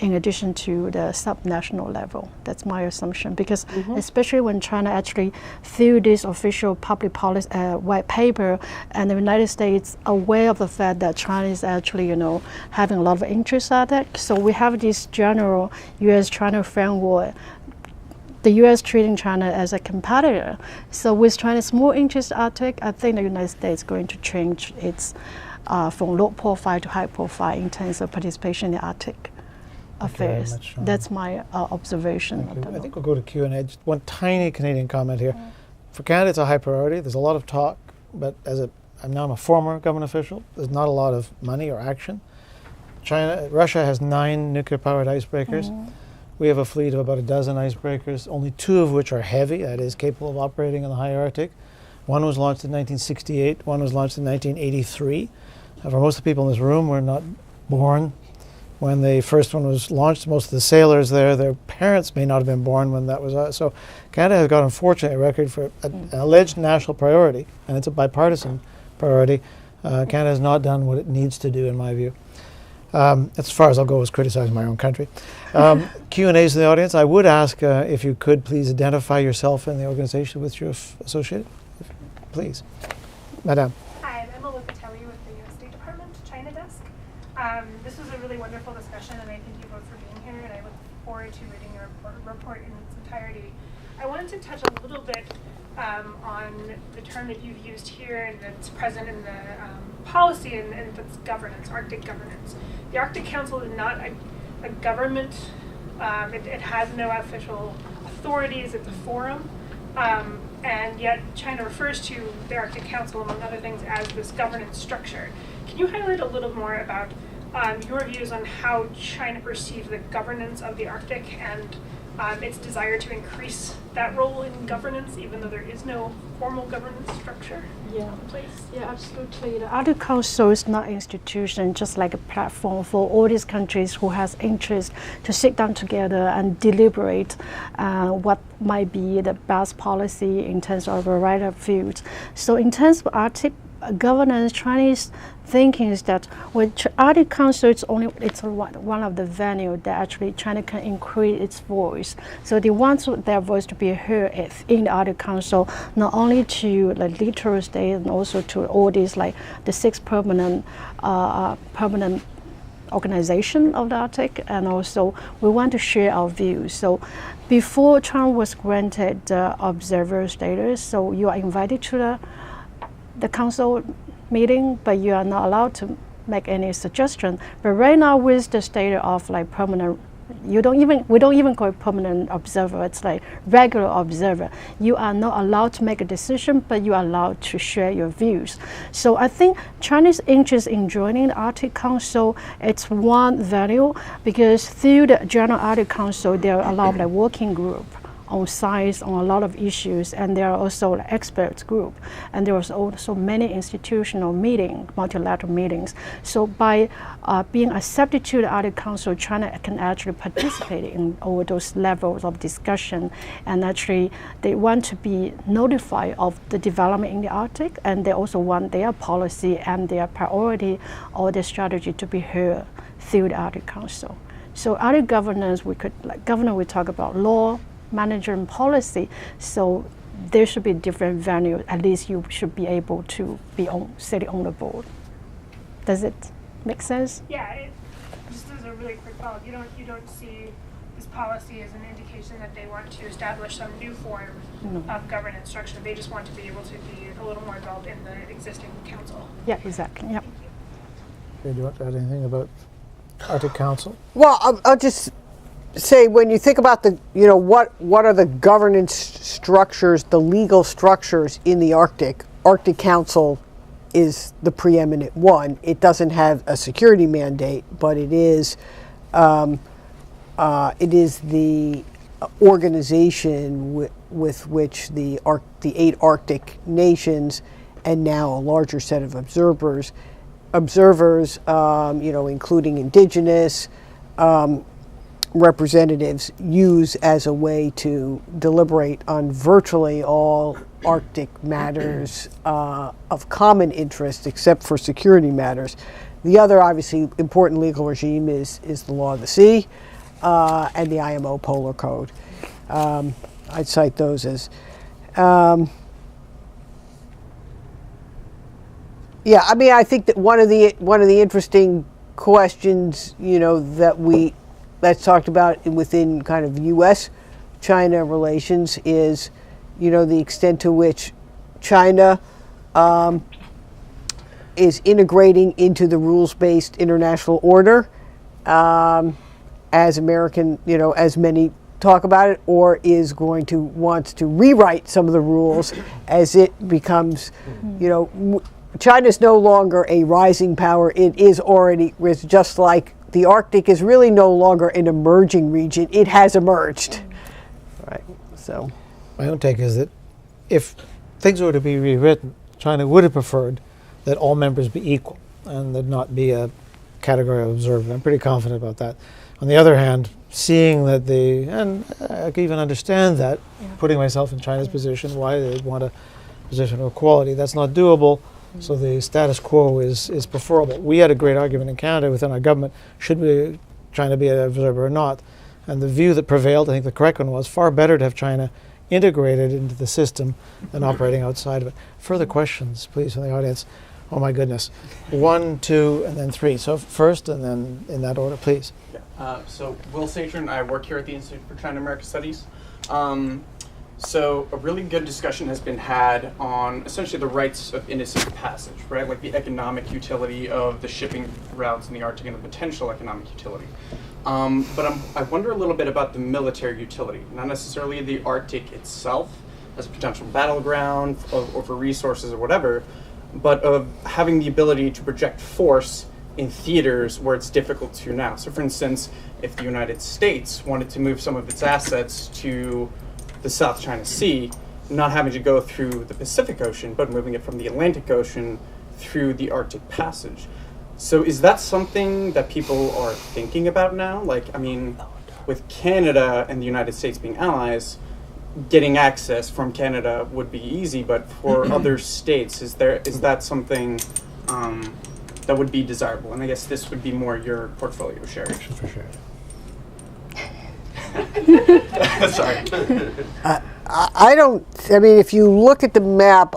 in addition to the subnational level. That's my assumption, because especially when China actually, through this official public policy white paper, and the United States aware of the fact that China is actually, having a lot of interest at it. So we have this general U.S.-China framework, the U.S. treating China as a competitor. So with China's more interest in Arctic, I think the United States is going to change its from low profile to high profile in terms of participation in Arctic affairs. That's my observation. I think we'll go to Q&A. Just one tiny Canadian comment here. For Canada, it's a high priority. There's a lot of talk, but I'm a former government official. There's not a lot of money or action. Russia has 9 nuclear-powered icebreakers. We have a fleet of about a dozen icebreakers, only 2 of which are heavy, that is, capable of operating in the high Arctic. One was launched in 1968, one was launched in 1983. For most of the people in this room, were not born when the first one was launched. Most of the sailors there, their parents may not have been born when that was so Canada has got, unfortunately, a record for an alleged national priority, and it's a bipartisan priority. Canada has not done what it needs to do, in my view. As far as I'll go is criticizing my own country. Q&As in the audience. I would ask if you could please identify yourself and the organization with which you're associated. Please. Madame. Hi, I'm Emma Locatelli with the U.S. State Department China Desk. This was a really wonderful discussion, and I thank you both for being here, and I look forward to reading your report in its entirety. I wanted to touch a little bit on the term that you've used here and that's present in the policy, and that's governance, Arctic governance. The Arctic Council is not a government. It has no official authorities. It's a forum. And yet China refers to the Arctic Council, among other things, as this governance structure. Can you highlight a little more about your views on how China perceives the governance of the Arctic and its desire to increase that role in governance, even though there is no formal governance structure in place? Yeah, absolutely. The Arctic Council is not an institution, just like a platform for all these countries who has interest to sit down together and deliberate what might be the best policy in terms of a variety of fields. So in terms of Arctic governance, Chinese thinking is that when Arctic Council it's one of the venues that actually China can increase its voice. So they want their voice to be heard in the Arctic Council, not only to the literal state and also to all these like the 6 permanent organization of the Arctic, and also we want to share our views. So before China was granted the observer status, so you are invited to the council meeting, but you are not allowed to make any suggestion. But right now, with the status of like permanent, we don't even call it permanent observer. It's like regular observer. You are not allowed to make a decision, but you are allowed to share your views. So I think China's interest in joining the Arctic Council, it's one value, because through the General Arctic Council, there are a lot of like working group on science on a lot of issues, and there are also like experts group, and there was also many institutional meetings, multilateral meetings. So by being accepted to the Arctic Council, China can actually participate in all those levels of discussion, and actually they want to be notified of the development in the Arctic, and they also want their policy and their priority or their strategy to be heard through the Arctic Council. So Arctic governance, we talk about law, management policy, so there should be different venues. At least you should be able to be sitting on the board. Does it make sense? Yeah, just as a really quick follow-up, you don't see this policy as an indication that they want to establish some new form of governance structure. They just want to be able to be a little more involved in the existing council. Yeah, exactly. Yeah. Do you want to add anything about Arctic Council? Well, I'll just say, when you think about what are the governance structures, the legal structures in the Arctic Council is the preeminent one. It doesn't have a security mandate, but it is the organization with which the 8 Arctic nations and now a larger set of observers, including indigenous representatives, use as a way to deliberate on virtually all Arctic matters of common interest, except for security matters. The other obviously important legal regime is the law of the sea and the IMO Polar Code. I'd cite those as yeah. I mean, I think that one of the interesting questions, that's talked about within kind of U.S.-China relations is, the extent to which China is integrating into the rules-based international order, as American, as many talk about it, or wants to rewrite some of the rules as it becomes, China's no longer a rising power. It is already, it's just like the Arctic is really no longer an emerging region. It has emerged. Right. So my own take is that if things were to be rewritten, China would have preferred that all members be equal and that not be a category of observer. I'm pretty confident about that. On the other hand, seeing that and I can even understand that, putting myself in China's position, why they'd want a position of equality. That's not doable. So the status quo is preferable. We had a great argument in Canada within our government, should we China be an observer or not? And the view that prevailed, I think the correct one was, far better to have China integrated into the system than operating outside of it. Further questions, please, from the audience. Oh my goodness. 1, 2, and then 3. So first, and then in that order, please. So Will Satron, I work here at the Institute for China-America Studies. So a really good discussion has been had on essentially the rights of innocent passage, right? Like the economic utility of the shipping routes in the Arctic and the potential economic utility. But I wonder a little bit about the military utility, not necessarily the Arctic itself as a potential battleground or for resources or whatever, but of having the ability to project force in theaters where it's difficult to now. So for instance, if the United States wanted to move some of its assets to the South China Sea, not having to go through the Pacific Ocean, but moving it from the Atlantic Ocean through the Arctic Passage. So is that something that people are thinking about now? Like, I mean, with Canada and the United States being allies, getting access from Canada would be easy, but for other states, is that something that would be desirable? And I guess this would be more your portfolio, Sherri. For sure. Sorry. I mean, if you look at the map,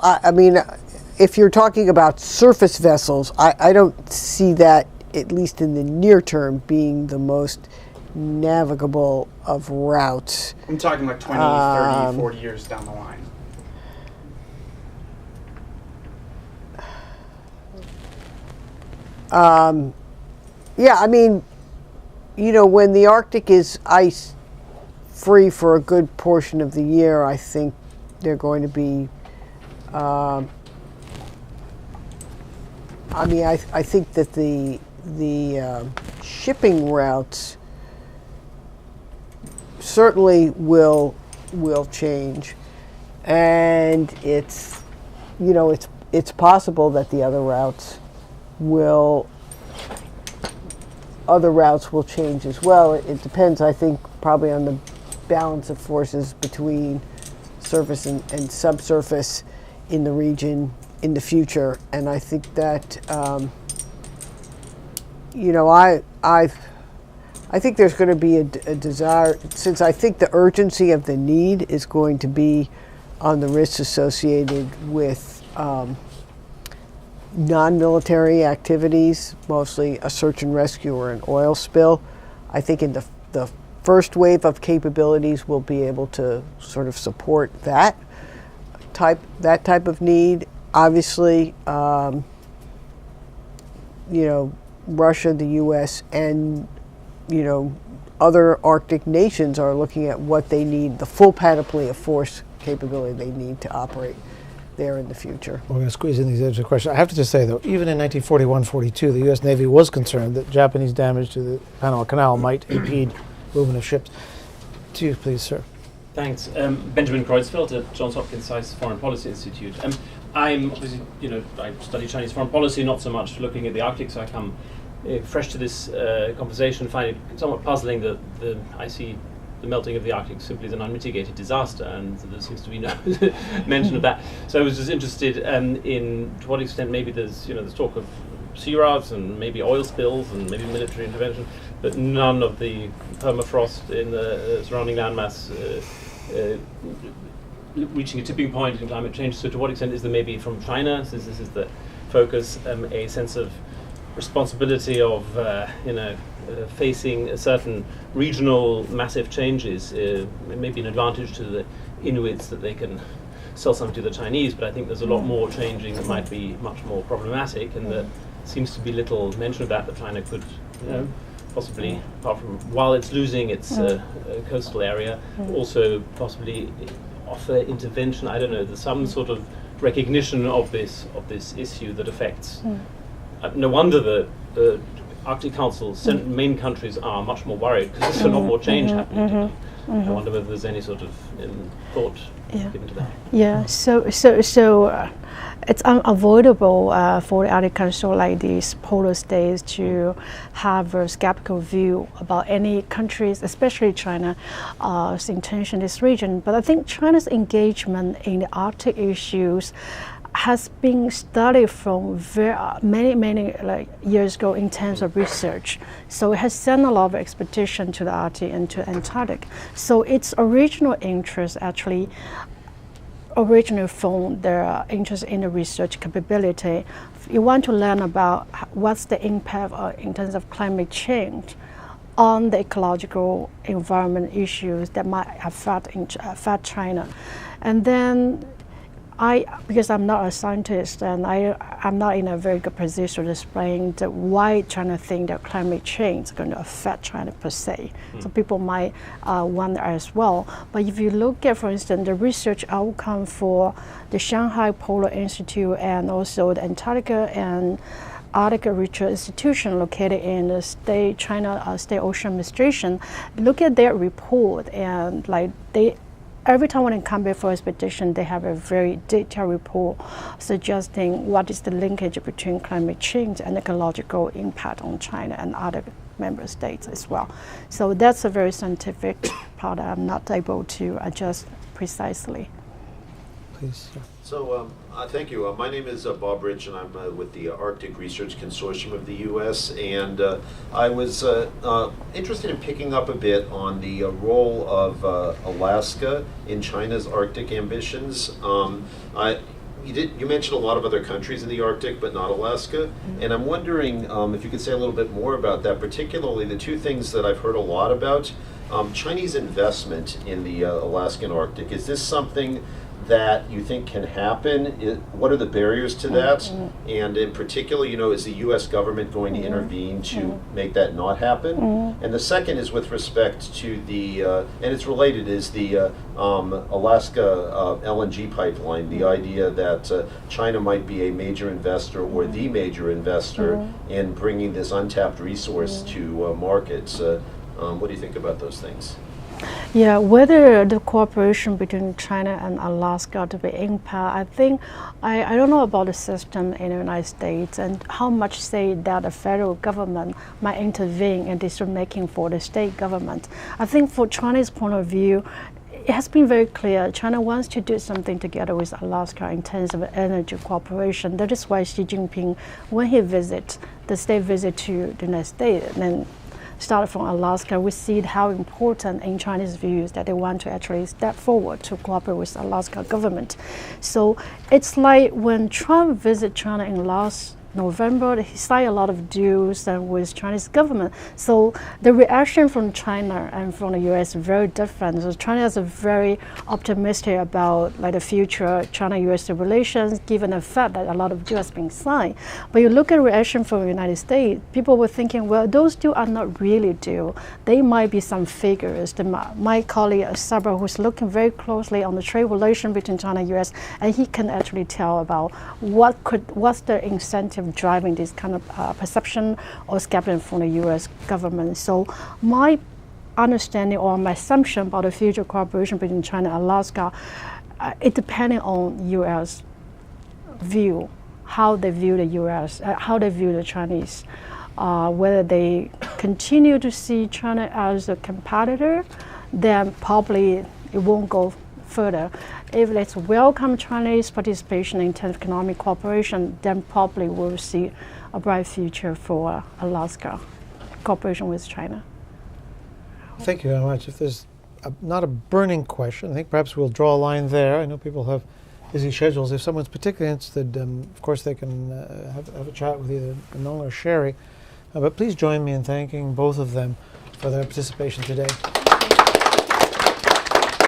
if you're talking about surface vessels, I don't see that, at least in the near term, being the most navigable of routes. I'm talking like 20, 30, 40 years down the line. Yeah, I mean, when the Arctic is ice free for a good portion of the year, I think they're going to be, I think that the shipping routes certainly will change, and it's possible that the other routes will change as well. It depends, I think, probably on the balance of forces between surface and subsurface in the region in the future. And I think that I think there's going to be a desire, since I think the urgency of the need is going to be on the risks associated with non-military activities, mostly a search and rescue or an oil spill. I think in the first wave of capabilities we'll be able to sort of support that type of need. Obviously, Russia, the U.S., and other Arctic nations are looking at what they need, the full panoply of force capability they need to operate there in the future. We're going to squeeze in these other questions. I have to just say, though, even in 1941-42, the U.S. Navy was concerned that Japanese damage to the Panama Canal might impede movement of ships. To you, please, sir. Thanks. Benjamin Kreuzfeld at Johns Hopkins Science Foreign Policy Institute. I'm obviously, I study Chinese foreign policy, not so much looking at the Arctic, so I come fresh to this conversation, find it somewhat puzzling that I see the melting of the Arctic simply as an unmitigated disaster, and there seems to be no mention of that. So I was just interested in to what extent maybe there's talk of sea routes and maybe oil spills and maybe military intervention, but none of the permafrost in the surrounding landmass reaching a tipping point in climate change. So to what extent is there maybe from China, since this is the focus, a sense of responsibility of facing a certain regional massive changes, maybe an advantage to the Inuits that they can sell something to the Chinese, but I think there's a lot more changing that might be much more problematic, and there seems to be little mention of that China could possibly, apart from while it's losing its coastal area, also possibly offer intervention. I don't know, there's some sort of recognition of this issue that affects. No wonder the Arctic Council main countries are much more worried because there's a lot more change happening to them. I wonder whether there's any sort of thought given to that. Yeah, so it's unavoidable for the Arctic Council like these polar states to have a skeptical view about any countries, especially China's intention in this region. But I think China's engagement in the Arctic issues has been studied from many years ago in terms of research. So it has sent a lot of expedition to the Arctic and to Antarctic. So its original interest actually originated from their interest in the research capability. If you want to learn about what's the impact in terms of climate change on the ecological environment issues that might affect China. And then because I'm not a scientist and I'm not in a very good position to explain why China think that climate change is going to affect China per se. So people might wonder as well. But if you look at, for instance, the research outcome for the Shanghai Polar Institute and also the Antarctica and Arctic Research Institution located in the China State Ocean Administration, look at their report and every time when they come back for expedition, they have a very detailed report suggesting what is the linkage between climate change and ecological impact on China and other member states as well. So that's a very scientific part that I'm not able to adjust precisely. Please. So thank you. My name is Bob Rich, and I'm with the Arctic Research Consortium of the U.S. And I was interested in picking up a bit on the role of Alaska in China's Arctic ambitions. You mentioned a lot of other countries in the Arctic, but not Alaska. And I'm wondering if you could say a little bit more about that, particularly the two things that I've heard a lot about. Chinese investment in the Alaskan Arctic. Is this something that you think can happen? What are the barriers to that? And in particular, is the U.S. government going to intervene to make that not happen? And the second is with respect to the, and it's related, is the Alaska LNG pipeline, the idea that China might be a major investor or the major investor in bringing this untapped resource to markets. What do you think about those things? Yeah, whether the cooperation between China and Alaska to be impact, I think, I don't know about the system in the United States and how much say that the federal government might intervene in decision making for the state government. I think for China's point of view, it has been very clear China wants to do something together with Alaska in terms of energy cooperation. That is why Xi Jinping, when he visits the state visit to the United States, and then started from Alaska, we see how important in Chinese views that they want to actually step forward to cooperate with the Alaska government. So it's like when Trump visited China in last November, he signed a lot of deals with Chinese government. So the reaction from China and from the US is very different. So China is very optimistic about the future China-US relations, given the fact that a lot of deals have been signed. But you look at reaction from the United States, people were thinking, well, those deals are not really deals. They might be some figures. My colleague Sabra, who's looking very closely on the trade relation between China and US, and he can actually tell about what's the incentive driving this kind of perception or skepticism from the U.S. government. So my understanding or my assumption about the future cooperation between China and Alaska, it depending on U.S. view, how they view the U.S., how they view the Chinese, whether they continue to see China as a competitor, then probably it won't go further. If let's welcome Chinese participation in terms of economic cooperation, then probably we'll see a bright future for Alaska cooperation with China. Thank you very much. If there's not a burning question, I think perhaps we'll draw a line there. I know people have busy schedules. If someone's particularly interested, of course they can have a chat with either Nong or Sherri. But please join me in thanking both of them for their participation today.